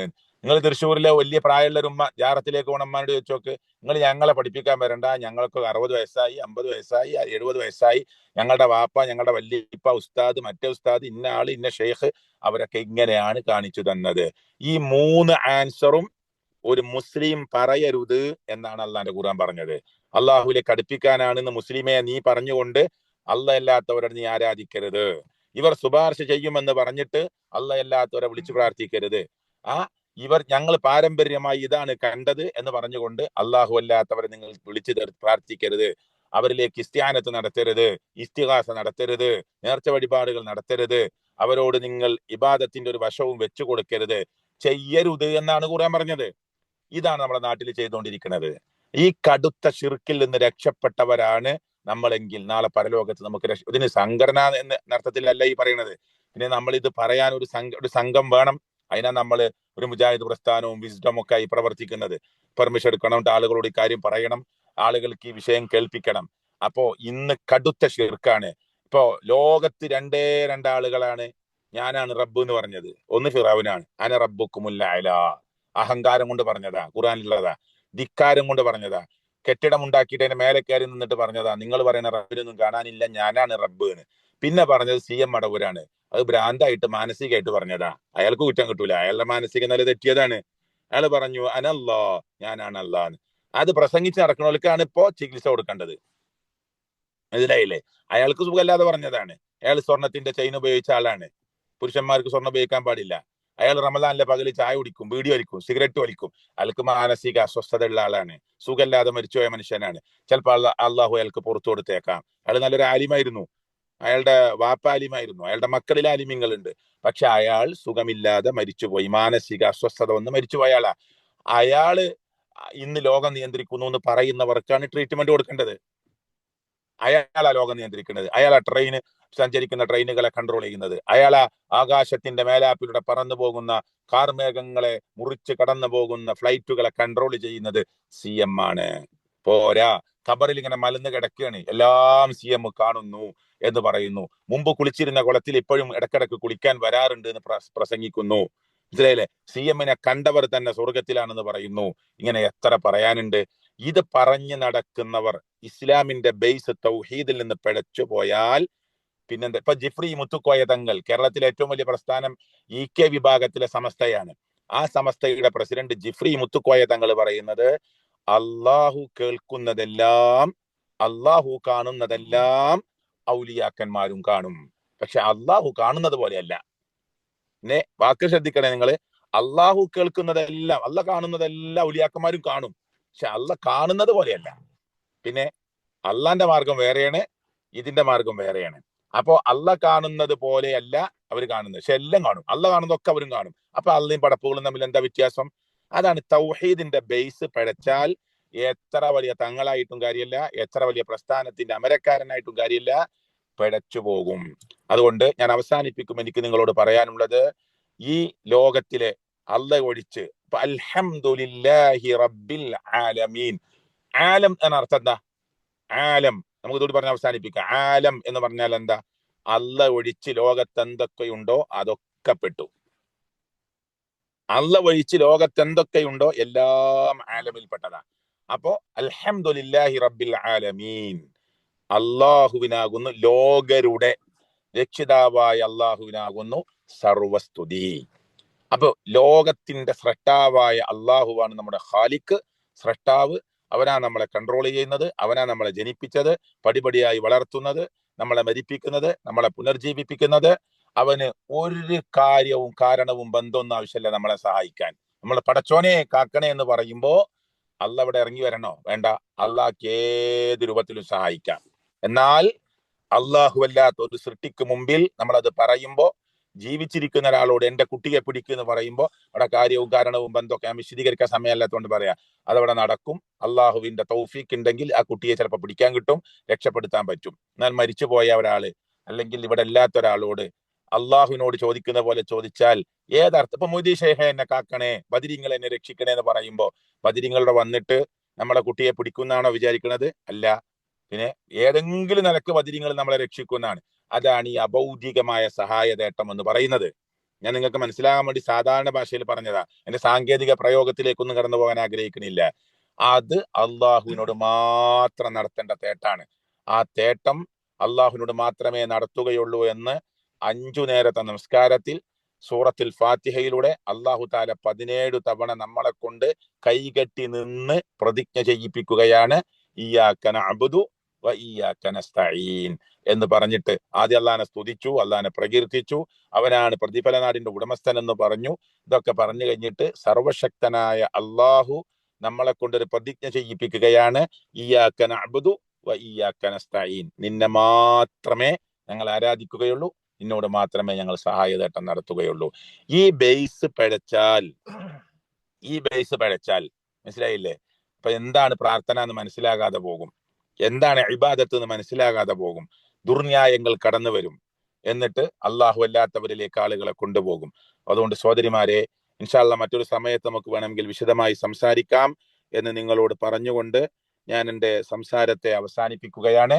നിങ്ങൾ തൃശ്ശൂരിലെ വലിയ പ്രായമുള്ള ഒരു ഉമ്മ ജാറത്തിലേക്ക് ഉമ്മനോട് ചോദിച്ചോക്ക്, നിങ്ങൾ ഞങ്ങളെ പഠിപ്പിക്കാൻ വരണ്ട, ഞങ്ങൾക്ക് 60 വയസ്സായി, 50 വയസ്സായി, 70 വയസ്സായി, ഞങ്ങളുടെ വാപ്പ, ഞങ്ങളുടെ വല്യപ്പ, ഉസ്താദ്, മറ്റേ ഉസ്താദ്, ഇന്ന ആള്, ഇന്ന ഷെയ്ഖ്, അവരൊക്കെ ഇങ്ങനെയാണ് കാണിച്ചു തന്നത്. ഈ 3 ആൻസറും ഒരു മുസ്ലിം പറയരുത് എന്നാണ് അള്ളാന്റെ ഖുർആൻ പറഞ്ഞത്. അള്ളാഹുലേക്ക് അടുപ്പിക്കാനാണെന്ന് മുസ്ലിമെ നീ പറഞ്ഞുകൊണ്ട് അല്ലാത്തവരെ നീ ആരാധിക്കരുത്. ഇവർ ശുപാർശ ചെയ്യുമെന്ന് പറഞ്ഞിട്ട് അല്ലാത്തവരെ വിളിച്ചു പ്രാർത്ഥിക്കരുത്. ഇവർ ഞങ്ങൾ പാരമ്പര്യമായി ഇതാണ് കണ്ടത് എന്ന് പറഞ്ഞുകൊണ്ട് അള്ളാഹു അല്ലാത്തവരെ നിങ്ങൾ വിളിച്ചു പ്രാർത്ഥിക്കരുത്. അവരിലേക്ക് ഇസ്തിആനത്ത് നടത്തരുത്, ഇസ്തിഗാസ നടത്തരുത്, നേർച്ച വഴിപാടുകൾ നടത്തരുത്. അവരോട് നിങ്ങൾ ഇബാദത്തിന്റെ ഒരു വശവും വെച്ചു കൊടുക്കരുത്, ചെയ്യരുത് എന്നാണ് ഖുർആൻ പറഞ്ഞത്. ഇതാണ് നമ്മുടെ നാട്ടിൽ ചെയ്തുകൊണ്ടിരിക്കുന്നത്. ഈ കടുത്ത ശിർക്കിൽ നിന്ന് രക്ഷപ്പെട്ടവരാണ് നമ്മളെങ്കിൽ നാളെ പരലോകത്ത് നമുക്ക് ഇതിന് സംഘടന എന്ന അർത്ഥത്തിലല്ല ഈ പറയുന്നത്. പിന്നെ നമ്മൾ ഇത് പറയാൻ ഒരു സംഘം വേണം. അതിനാ നമ്മൾ ഒരു മുജാഹിദ് പ്രസ്ഥാനവും വിസ്ഡം ഒക്കെ ആയി പ്രവർത്തിക്കുന്നത്. പെർമിഷൻ എടുക്കണം, ആളുകളോട് ഈ കാര്യം പറയണം, ആളുകൾക്ക് ഈ വിഷയം കേൾപ്പിക്കണം. അപ്പോ ഇന്ന് കടുത്ത ശിർക്കാണ്. ഇപ്പോ ലോകത്ത് 2 ആളുകളാണ് ഞാനാണ് റബ്ബ് എന്ന് പറഞ്ഞത്. ഒന്ന് ഫിറഔനാണ്, അന റബ്ബുക്കുമുൽ അഅ്ലാ, അഹങ്കാരം കൊണ്ട് പറഞ്ഞതാ, ഖുർആനിലുള്ളതാ. ധിക്കാരം കൊണ്ട് പറഞ്ഞതാ, കെട്ടിടം ഉണ്ടാക്കിയിട്ട് അതിന്റെ മേലെ കയറി നിന്നിട്ട് പറഞ്ഞതാ, നിങ്ങൾ പറയുന്ന റബ്ബിനൊന്നും കാണാനില്ല, ഞാനാണ് റബ്ബ് എന്ന്. പിന്നെ പറഞ്ഞത് CM മടവൂരാണ്, അത് ഭ്രാന്തായിട്ട് മാനസികമായിട്ട് പറഞ്ഞതാ. അയാൾക്ക് കുറ്റം കിട്ടൂല, അയാളുടെ മാനസിക നില തെറ്റിയതാണ്. അയാൾ പറഞ്ഞു അനല്ലാ, ഞാനാണ് അല്ലാന്ന്. അത് പ്രസംഗിച്ച് നടക്കുന്നവർക്കാണ് ഇപ്പോ ചികിത്സ കൊടുക്കേണ്ടത്. മനസ്സിലായില്ലേ? അയാൾക്ക് സുഖമല്ലാതെ പറഞ്ഞതാണ്. അയാൾ സ്വർണത്തിന്റെ ചെയിൻ ഉപയോഗിച്ച ആളാണ്. പുരുഷന്മാർക്ക് സ്വർണ്ണം ഉപയോഗിക്കാൻ പാടില്ല. അയാൾ റമദാനിലെ പകല് ചായ കുടിക്കും, ബീഡി വലിക്കും, സിഗരറ്റ് വലിക്കും. അയാൾക്ക് മാനസിക അസ്വസ്ഥത ഉള്ള ആളാണ്. സുഖമില്ലാതെ മരിച്ചുപോയ മനുഷ്യനാണ്. ചിലപ്പോൾ അള്ളാഹു അയാൾക്ക് പുറത്തു കൊടുത്തേക്കാം. അയാൾ നല്ലൊരു ആലിമായിരുന്നു. അയാളുടെ വാപ്പ ആലിമായിരുന്നു. അയാളുടെ മക്കളിൽ ആലിമ്യങ്ങളുണ്ട്. പക്ഷെ അയാൾ സുഖമില്ലാതെ മരിച്ചുപോയി. മാനസിക അസ്വസ്ഥത വന്ന് മരിച്ചുപോയ ആളാ. അയാള് ഇന്ന് ലോകം നിയന്ത്രിക്കുന്നു എന്ന് പറയുന്നവർക്കാണ് ട്രീറ്റ്മെന്റ് കൊടുക്കേണ്ടത്. അയാളാ ലോകം നിയന്ത്രിക്കുന്നത്. അയാളാ സഞ്ചരിക്കുന്ന ട്രെയിനുകളെ കൺട്രോൾ ചെയ്യുന്നത്. അയാളാ ആകാശത്തിന്റെ മേലാപ്പിലൂടെ പറന്നു പോകുന്ന കാർമേഘങ്ങളെ മുറിച്ച് കടന്നു പോകുന്ന ഫ്ലൈറ്റുകളെ കൺട്രോൾ ചെയ്യുന്നത് CM ആണ്. പോരാ, ഖബറിൽ ഇങ്ങനെ മലന്ന് കിടക്കുകയാണ്, എല്ലാം CM കാണുന്നു എന്ന് പറയുന്നു. മുമ്പ് കുളിച്ചിരുന്ന കുളത്തിൽ ഇപ്പോഴും ഇടക്കിടക്ക് കുളിക്കാൻ വരാറുണ്ട് എന്ന് പ്രസംഗിക്കുന്നു. മനസ്സിലായില്ലേ? CM-നെ കണ്ടവർ തന്നെ സ്വർഗത്തിലാണെന്ന് പറയുന്നു. ഇങ്ങനെ എത്ര പറയാനുണ്ട്. ഇത് പറഞ്ഞു നടക്കുന്നവർ ഇസ്ലാമിന്റെ ബേസ് തൗഹീദിൽ നിന്ന് പിഴച്ചു പോയാൽ പിന്നെന്താ? ഇപ്പൊ ജിഫ്രി മുത്തുക്കോയ തങ്ങൾ, കേരളത്തിലെ ഏറ്റവും വലിയ പ്രസ്ഥാനം EK വിഭാഗത്തിലെ സമസ്തയാണ്. ആ സമസ്തയുടെ പ്രസിഡന്റ് ജിഫ്രി മുത്തുക്കോയ തങ്ങൾ പറയുന്നത് അള്ളാഹു കേൾക്കുന്നതെല്ലാം, അള്ളാഹു കാണുന്നതെല്ലാം ഔലിയാക്കന്മാരും കാണും. പക്ഷെ അള്ളാഹു കാണുന്നത് പോലെയല്ല. പിന്നെ വാക്ക് ശ്രദ്ധിക്കണേ നിങ്ങള്. അള്ളാഹു കേൾക്കുന്നതെല്ലാം, കാണുന്നതെല്ലാം ഔലിയാക്കന്മാരും കാണും. പക്ഷെ കാണുന്നത് പോലെയല്ല. പിന്നെ അള്ളാന്റെ മാർഗം വേറെയാണ്, ഇതിന്റെ മാർഗം വേറെയാണ്. അപ്പോ കാണുന്നത് പോലെയല്ല അവർ കാണുന്നത്. പക്ഷെ എല്ലാം കാണും. കാണുന്നതൊക്കെ അവരും കാണും. അപ്പൊ അള്ളയും പടപ്പുകളും തമ്മിൽ എന്താ വ്യത്യാസം? അതാണ് തൗഹീദിന്റെ ബേസ് പിഴച്ചാൽ എത്ര വലിയ തങ്ങളായിട്ടും കാര്യമില്ല, എത്ര വലിയ പ്രസ്ഥാനത്തിന്റെ അമരക്കാരനായിട്ടും കാര്യമില്ല, പിഴച്ചു പോകും. അതുകൊണ്ട് ഞാൻ അവസാനിപ്പിക്കും. എനിക്ക് നിങ്ങളോട് പറയാനുള്ളത്, ഈ ലോകത്തിലെ ഒഴിച്ച് അൽഹംദുലില്ലാഹി റബ്ബിൽ ആലമീൻ. ആലം എന്ന അർത്ഥം എന്താ? ആലം നമുക്ക് ഇതോട് പറഞ്ഞ് അവസാനിപ്പിക്കാം. ആലം എന്ന് പറഞ്ഞാൽ എന്താ? ഒഴിച്ച് ലോകത്ത് എന്തൊക്കെയുണ്ടോ അതൊക്കെ പെട്ടു. ഒഴിച്ച് ലോകത്ത് എന്തൊക്കെയുണ്ടോ എല്ലാം ആലമിൽപ്പെട്ടതാ. അപ്പോ അൽഹംദുലില്ലാഹി റബ്ബിൽ ആലമീൻ, അള്ളാഹുവിനാകുന്നു, ലോകരുടെ രക്ഷിതാവായ അള്ളാഹുവിനാകുന്നു സർവസ്തുതി. അപ്പൊ ലോകത്തിന്റെ സ്രഷ്ടാവായ അള്ളാഹുവാണ് നമ്മുടെ ഖാലിഖ്, സ്രഷ്ടാവ്. അവനാ നമ്മളെ കൺട്രോൾ ചെയ്യുന്നത്, അവനാ നമ്മളെ ജനിപ്പിച്ചത്, പടിപടിയായി വളർത്തുന്നത്, നമ്മളെ മരിപ്പിക്കുന്നത്, നമ്മളെ പുനർജീവിപ്പിക്കുന്നത്. അവന് ഒരു കാര്യവും കാരണവും ബന്ധമൊന്നും ആവശ്യമില്ല നമ്മളെ സഹായിക്കാൻ. നമ്മളെ പടച്ചോനെ കാക്കണേ എന്ന് പറയുമ്പോ അവിടെ ഇറങ്ങി വരണോ? വേണ്ട. അള്ളാഹ്ക്ക് ഏത് രൂപത്തിലും സഹായിക്കാം. എന്നാൽ അല്ലാത്ത ഒരു സൃഷ്ടിക്ക് മുമ്പിൽ നമ്മളത് പറയുമ്പോ, ജീവിച്ചിരിക്കുന്ന ഒരാളോട് എന്റെ കുട്ടിയെ പിടിക്കുമെന്ന് പറയുമ്പോൾ അവിടെ കാര്യവും കാരണവും ബന്ധമൊക്കെ ഞാൻ വിശദീകരിക്കാൻ സമയമല്ലാത്തതുകൊണ്ട് പറയാം. അതവിടെ നടക്കും. അള്ളാഹുവിന്റെ തൗഫീഖ് ഉണ്ടെങ്കിൽ ആ കുട്ടിയെ ചിലപ്പോൾ പിടിക്കാൻ കിട്ടും, രക്ഷപ്പെടുത്താൻ പറ്റും. എന്നാൽ മരിച്ചുപോയ ഒരാള് അല്ലെങ്കിൽ ഇവിടെ ഇല്ലാത്ത ഒരാളോട് അള്ളാഹുവിനോട് ചോദിക്കുന്ന പോലെ ചോദിച്ചാൽ ഏതർത്ഥം? ഇപ്പൊ മൊയ്തീൻ ഷേഖ എന്നെ കാക്കണേ, ബദരീങ്ങൾ എന്നെ രക്ഷിക്കണേ എന്ന് പറയുമ്പോ ബദരീങ്ങളുടെ വന്നിട്ട് നമ്മളെ കുട്ടിയെ പിടിക്കുന്നാണോ വിചാരിക്കുന്നത്? അല്ല. പിന്നെ ഏതെങ്കിലും നിലക്ക് ബദരീങ്ങൾ നമ്മളെ രക്ഷിക്കുന്നതാണ്. അതാണ് ഈ അഭൗതികമായ സഹായതേട്ടം എന്ന് പറയുന്നത്. ഞാൻ നിങ്ങൾക്ക് മനസ്സിലാകാൻ വേണ്ടി സാധാരണ ഭാഷയിൽ പറഞ്ഞതാ. എന്റെ സാങ്കേതിക പ്രയോഗത്തിലേക്കൊന്നും കടന്നു പോകാൻ ആഗ്രഹിക്കുന്നില്ല. അത് അള്ളാഹുവിനോട് മാത്രം നടത്തേണ്ട തേട്ടാണ്. ആ തേട്ടം അള്ളാഹുവിനോട് മാത്രമേ നടത്തുകയുള്ളൂ എന്ന് 5 നേരത്തെ നമസ്കാരത്തിൽ സൂറത്തുൽ ഫാത്തിഹയിലൂടെ അള്ളാഹു താല 17 തവണ നമ്മളെ കൊണ്ട് കൈകെട്ടി നിന്ന് പ്രതിജ്ഞ ചെയ്യിപ്പിക്കുകയാണ്. ഇയ്യാക നഅ്ബുദു വ ഇയ്യാക നസ്തഈൻ എന്ന് പറഞ്ഞിട്ട് ആദ്യം അള്ളാഹിനെ സ്തുതിച്ചു, അള്ളാഹിനെ പ്രകീർത്തിച്ചു. അവനാണ് പ്രതിഫല നാടിന്റെ ഉടമസ്ഥൻ എന്ന് പറഞ്ഞു. ഇതൊക്കെ പറഞ്ഞു കഴിഞ്ഞിട്ട് സർവശക്തനായ അള്ളാഹു നമ്മളെ കൊണ്ടൊരു പ്രതിജ്ഞ ചെയ്യിപ്പിക്കുകയാണ്. ഇയ്യാക നഅ്ബുദു വ ഇയ്യാക നസ്തഈൻ, നിന്നെ മാത്രമേ ഞങ്ങൾ ആരാധിക്കുകയുള്ളൂ, നിന്നോട് മാത്രമേ ഞങ്ങൾ സഹായതേട്ടം നടത്തുകയുള്ളൂ. ഈ ബേസ് പിഴച്ചാൽ മനസ്സിലായില്ലേ? അപ്പൊ എന്താണ് പ്രാർത്ഥന എന്ന് മനസ്സിലാകാതെ പോകും, എന്താണ് ഇബാദത്ത് എന്ന് മനസ്സിലാകാതെ പോകും. ദുർന്യായങ്ങൾ കടന്നു വരും. എന്നിട്ട് അള്ളാഹു അല്ലാത്തവരിലേക്ക് ആളുകളെ കൊണ്ടുപോകും. അതുകൊണ്ട് സഹോദരിമാരെ, ഇൻഷാ അല്ലാഹ് മറ്റൊരു സമയത്ത് നമുക്ക് വേണമെങ്കിൽ വിശദമായി സംസാരിക്കാം എന്ന് നിങ്ങളോട് പറഞ്ഞുകൊണ്ട് ഞാൻ എൻ്റെ സംസാരത്തെ അവസാനിപ്പിക്കുകയാണ്.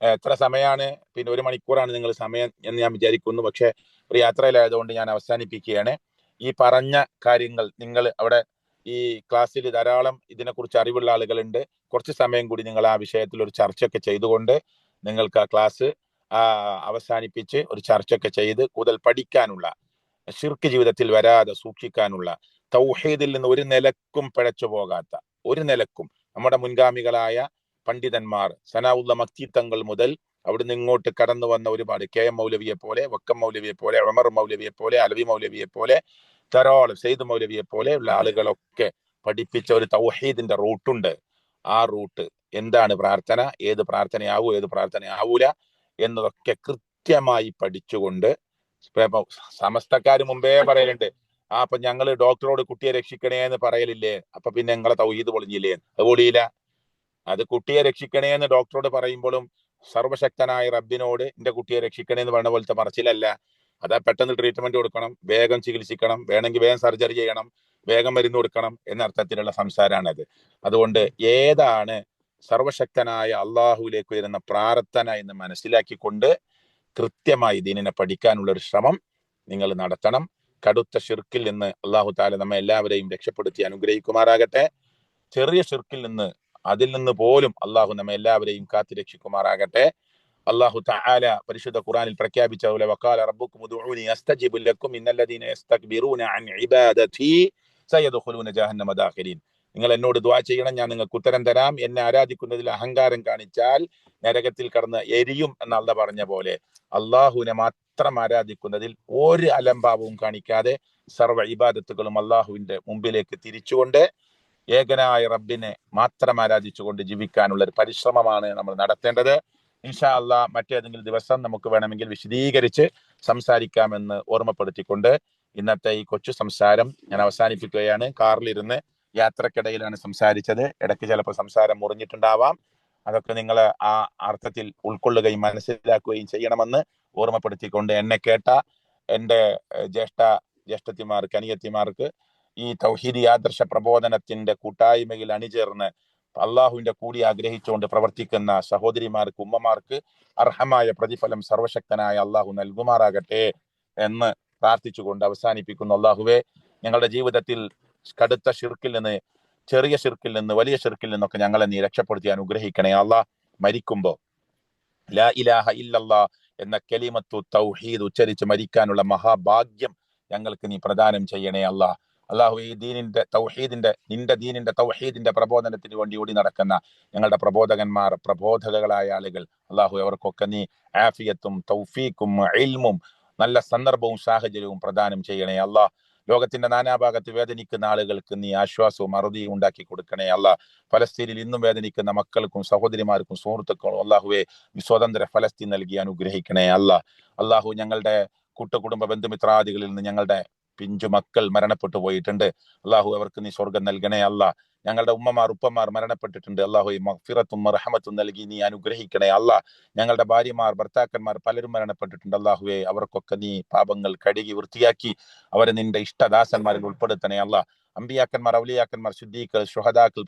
എത്ര സമയമാണ്? പിന്നെ 1 മണിക്കൂറാണ് നിങ്ങൾ സമയം എന്ന് ഞാൻ വിചാരിക്കുന്നു. പക്ഷെ ഒരു യാത്രയിലായതുകൊണ്ട് ഞാൻ അവസാനിപ്പിക്കുകയാണ്. ഈ പറഞ്ഞ കാര്യങ്ങൾ നിങ്ങൾ അവിടെ ഈ ക്ലാസ്സിൽ ധാരാളം ഇതിനെക്കുറിച്ച് അറിവുള്ള ആളുകളുണ്ട്. കുറച്ച് സമയം കൂടി നിങ്ങൾ ആ വിഷയത്തിൽ ഒരു ചർച്ചയൊക്കെ ചെയ്തുകൊണ്ട് നിങ്ങൾക്ക് ആ ക്ലാസ് അവസാനിപ്പിച്ച് ഒരു ചർച്ചയൊക്കെ ചെയ്ത് കൂടുതൽ പഠിക്കാനുള്ള, ശിർക്ക് ജീവിതത്തിൽ വരാതെ സൂക്ഷിക്കാനുള്ള തൗഹീദിൽ നിന്ന് ഒരു നിലക്കും പിഴച്ചു പോകാത്ത, ഒരു നിലക്കും നമ്മുടെ മുൻഗാമികളായ പണ്ഡിതന്മാർ സനാഉല്ല മക്തി തങ്ങൾ മുതൽ അവിടുന്ന് ഇങ്ങോട്ട് കടന്നു വന്ന ഒരുപാട് KM മൗലവിയെ പോലെ, വക്കം മൗലവിയെ പോലെ, ഉമർ മൗലവിയെ പോലെ, അലവി മൗലവിയെ പോലെ, ധാരാളം സെയ്ദ് മൗലവിയെ പോലെ ഉള്ള ആളുകളൊക്കെ പഠിപ്പിച്ച ഒരു തൗഹീദിന്റെ റൂട്ടുണ്ട്. ആ റൂട്ട് എന്താണ് പ്രാർത്ഥന, ഏത് പ്രാർത്ഥനയാവൂ, ഏത് പ്രാർത്ഥനയാവൂല എന്നതൊക്കെ കൃത്യമായി പഠിച്ചുകൊണ്ട് സമസ്തക്കാർ മുമ്പേ പറയലുണ്ട്, അപ്പൊ ഞങ്ങള് ഡോക്ടറോട് കുട്ടിയെ രക്ഷിക്കണേ എന്ന് പറയലില്ലേ, അപ്പൊ പിന്നെ നിങ്ങളെ തൗഹീദ് പൊളിഞ്ഞില്ലേ? അത് പൊളിയില്ല. അത് കുട്ടിയെ രക്ഷിക്കണേ എന്ന് ഡോക്ടറോട് പറയുമ്പോഴും സർവശക്തനായ റബ്ബിനോട് എന്റെ കുട്ടിയെ രക്ഷിക്കണേ എന്ന് പറഞ്ഞ പോലത്തെ പറച്ചിലല്ല. അതാ പെട്ടെന്ന് ട്രീറ്റ്മെന്റ് കൊടുക്കണം, വേഗം ചികിത്സിക്കണം, വേണമെങ്കിൽ വേഗം സർജറി ചെയ്യണം, വേഗം മരുന്ന് കൊടുക്കണം എന്ന അർത്ഥത്തിലുള്ള സംസാരമാണത്. അതുകൊണ്ട് ഏതാണ് സർവശക്തനായ അള്ളാഹുവിലേക്ക് വരുന്ന പ്രാർത്ഥന എന്ന് മനസ്സിലാക്കിക്കൊണ്ട് കൃത്യമായി ദീനിനെ പഠിക്കാനുള്ള ഒരു ശ്രമം നിങ്ങൾ നടത്തണം. കടുത്ത ഷിർക്കിൽ നിന്ന് അള്ളാഹു താല നമ്മെ എല്ലാവരെയും രക്ഷപ്പെടുത്തി അനുഗ്രഹിക്കുമാറാകട്ടെ. ചെറിയ ഷിർക്കിൽ നിന്ന്, അതിൽ നിന്ന് പോലും അള്ളാഹു നമ്മെ എല്ലാവരെയും കാത്തു രക്ഷിക്കുമാറാകട്ടെ. അള്ളാഹു തആല പരിശുദ്ധ ഖുർആനിൽ പ്രഖ്യാപിച്ച പോലെ വഖാല റബ്ബുക്കും ഉദ്ഉനി അസ്തജിബ് ലക്കും ഇന്നല്ലദീന യസ്തക്ബിറൂന അൻ ഇബാദതി സയദ്ഖുലൂന ജഹന്നമ ദാഖിലീൻ. നിങ്ങൾ എന്നോട് ദുആ ചെയ്യണം, ഞാൻ നിങ്ങൾക്ക് ഉത്തരം തരാം. എന്നെ ആരാധിക്കുന്നതിൽ അഹങ്കാരം കാണിച്ചാൽ നരകത്തിൽ കടന്ന് എരിയും എന്ന് അള്ളാഹ് പറഞ്ഞ പോലെ അള്ളാഹുവിനെ മാത്രം ആരാധിക്കുന്നതിൽ ഒരു അലംഭാവവും കാണിക്കാതെ സർവ്വ ഇബാദത്തുകളും അള്ളാഹുവിന്റെ മുമ്പിലേക്ക് തിരിച്ചുകൊണ്ട് ഏകനായ റബ്ബിനെ മാത്രം ആരാധിച്ചുകൊണ്ട് ജീവിക്കാനുള്ള ഒരു പരിശ്രമമാണ് നമ്മൾ നടത്തേണ്ടത്. ഇൻഷാ അള്ളാഹ് മറ്റേതെങ്കിലും ദിവസം നമുക്ക് വേണമെങ്കിൽ വിശദീകരിച്ച് സംസാരിക്കാമെന്ന് ഓർമ്മപ്പെടുത്തിക്കൊണ്ട് ഇന്നത്തെ ഈ കൊച്ചു സംസാരം ഞാൻ അവസാനിപ്പിക്കുകയാണ്. കാറിലിരുന്ന് യാത്രക്കിടയിലാണ് സംസാരിച്ചത്. ഇടയ്ക്ക് ചിലപ്പോൾ സംസാരം മുറിഞ്ഞിട്ടുണ്ടാവാം. അതൊക്കെ നിങ്ങൾ ആ അർത്ഥത്തിൽ ഉൾക്കൊള്ളുകയും മനസ്സിലാക്കുകയും ചെയ്യണമെന്ന് ഓർമ്മപ്പെടുത്തിക്കൊണ്ട് എന്നെ കേട്ട എൻ്റെ ജ്യേഷ്ഠത്തിമാർക്ക്, അനിയത്തിമാർക്ക്, ഈ തൗഹീദി ആദർശ പ്രബോധനത്തിന്റെ കൂട്ടായ്മയിൽ അണിചേർന്ന് അള്ളാഹുവിന്റെ കൂടി ആഗ്രഹിച്ചുകൊണ്ട് പ്രവർത്തിക്കുന്ന സഹോദരിമാർക്ക്, ഉമ്മമാർക്ക് അർഹമായ പ്രതിഫലം സർവശക്തനായ അള്ളാഹു നൽകുമാറാകട്ടെ എന്ന് പ്രാർത്ഥിച്ചുകൊണ്ട് അവസാനിപ്പിക്കുന്നു. അള്ളാഹുവെ, ഞങ്ങളുടെ ജീവിതത്തിൽ കടുത്ത ഷിർക്കിൽ നിന്ന്, ചെറിയ ഷിർക്കിൽ നിന്ന്, വലിയ ഷിർക്കിൽ നിന്നൊക്കെ ഞങ്ങളെ നീ രക്ഷപ്പെടുത്തി അനുഗ്രഹിക്കണേ അള്ളാഹ്. മരിക്കുമ്പോ ലാ ഇലാഹ ഇല്ലല്ലാ എന്ന കലിമത്തു തൗഹീദ് ഉച്ചരിച്ച് മരിക്കാനുള്ള മഹാഭാഗ്യം ഞങ്ങൾക്ക് നീ പ്രദാനം ചെയ്യണേ അള്ളാഹ്. അള്ളാഹു ഈ ദീനിന്റെ തൗഹീദിന്റെ, നിന്റെ ദീനിന്റെ തൗഹീദിന്റെ പ്രബോധനത്തിന് വേണ്ടി ഓടി നടക്കുന്ന ഞങ്ങളുടെ പ്രബോധകന്മാർ, പ്രബോധകകളായ ആളുകൾ, അള്ളാഹു അവർക്കൊക്കെ നീ ആഫിയത്തും തൗഫീഖും ഇൽമും നല്ല സന്ദർഭവും സാഹചര്യവും പ്രദാനം ചെയ്യണേ അള്ളാഹ്. ലോകത്തിന്റെ നാനാഭാഗത്ത് വേദനിക്കുന്ന ആളുകൾക്ക് നീ ആശ്വാസവും അറുതിയും ഉണ്ടാക്കി കൊടുക്കണേ അള്ളാഹ്. ഫലസ്തീനിൽ ഇന്നും വേദനിക്കുന്ന മക്കൾക്കും സഹോദരിമാർക്കും സുഹൃത്തുക്കളും അള്ളാഹുവെ സ്വതന്ത്ര ഫലസ്തീൻ നൽകി അനുഗ്രഹിക്കണേ അള്ളാഹ്. അള്ളാഹു ഞങ്ങളുടെ കൂട്ടുകുടുംബ ബന്ധുമിത്രാദികളിൽ നിന്ന് ഞങ്ങളുടെ പിഞ്ചു മക്കൾ മരണപ്പെട്ടു പോയിട്ടുണ്ട്. അള്ളാഹു അവർക്ക് നീ സ്വർഗം നൽകണേ അള്ളാഹ്. ഞങ്ങളുടെ ഉമ്മമാർ, ഉപ്പമാർ മരണപ്പെട്ടിട്ടുണ്ട്. അള്ളാഹു മഗ്ഫിറത്തും റഹ്മത്തും നൽകി നീ അനുഗ്രഹിക്കണേ അള്ളാഹ്. ഞങ്ങളുടെ ഭാര്യമാർ, ഭർത്താക്കന്മാർ പലരും മരണപ്പെട്ടിട്ടുണ്ട്. അള്ളാഹുവെ അവർക്കൊക്കെ നീ പാപങ്ങൾ കഴുകി വൃത്തിയാക്കി അവരെ നിന്റെ ഇഷ്ടദാസന്മാരിൽ ഉൾപ്പെടുത്തണേ അള്ളാഹ്. അമ്പിയാക്കന്മാർ, ഔലിയാക്കന്മാർ, ശുദ്ധീക്കൾ, ശുഹദാക്കൾ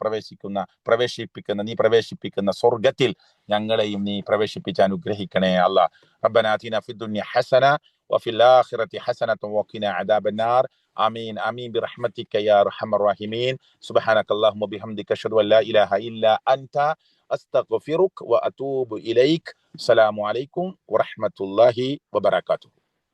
നീ പ്രവേശിപ്പിക്കുന്ന സ്വർഗത്തിൽ ഞങ്ങളെയും നീ പ്രവേശിപ്പിച്ച് അനുഗ്രഹിക്കണേ അള്ളാഹ്. റബ്ബനാ ആതിനാ ഫിദ്ദുനിയ ഹസന وفي الآخرة حسنة وقنا عذاب النار آمين آمين برحمتك يا أرحم الراحمين. سبحانك اللهم وبحمدك أشهد أن لا إله إلا أنت أستغفرك وأتوب إليك. السلام عليكم ورحمة الله وبركاته.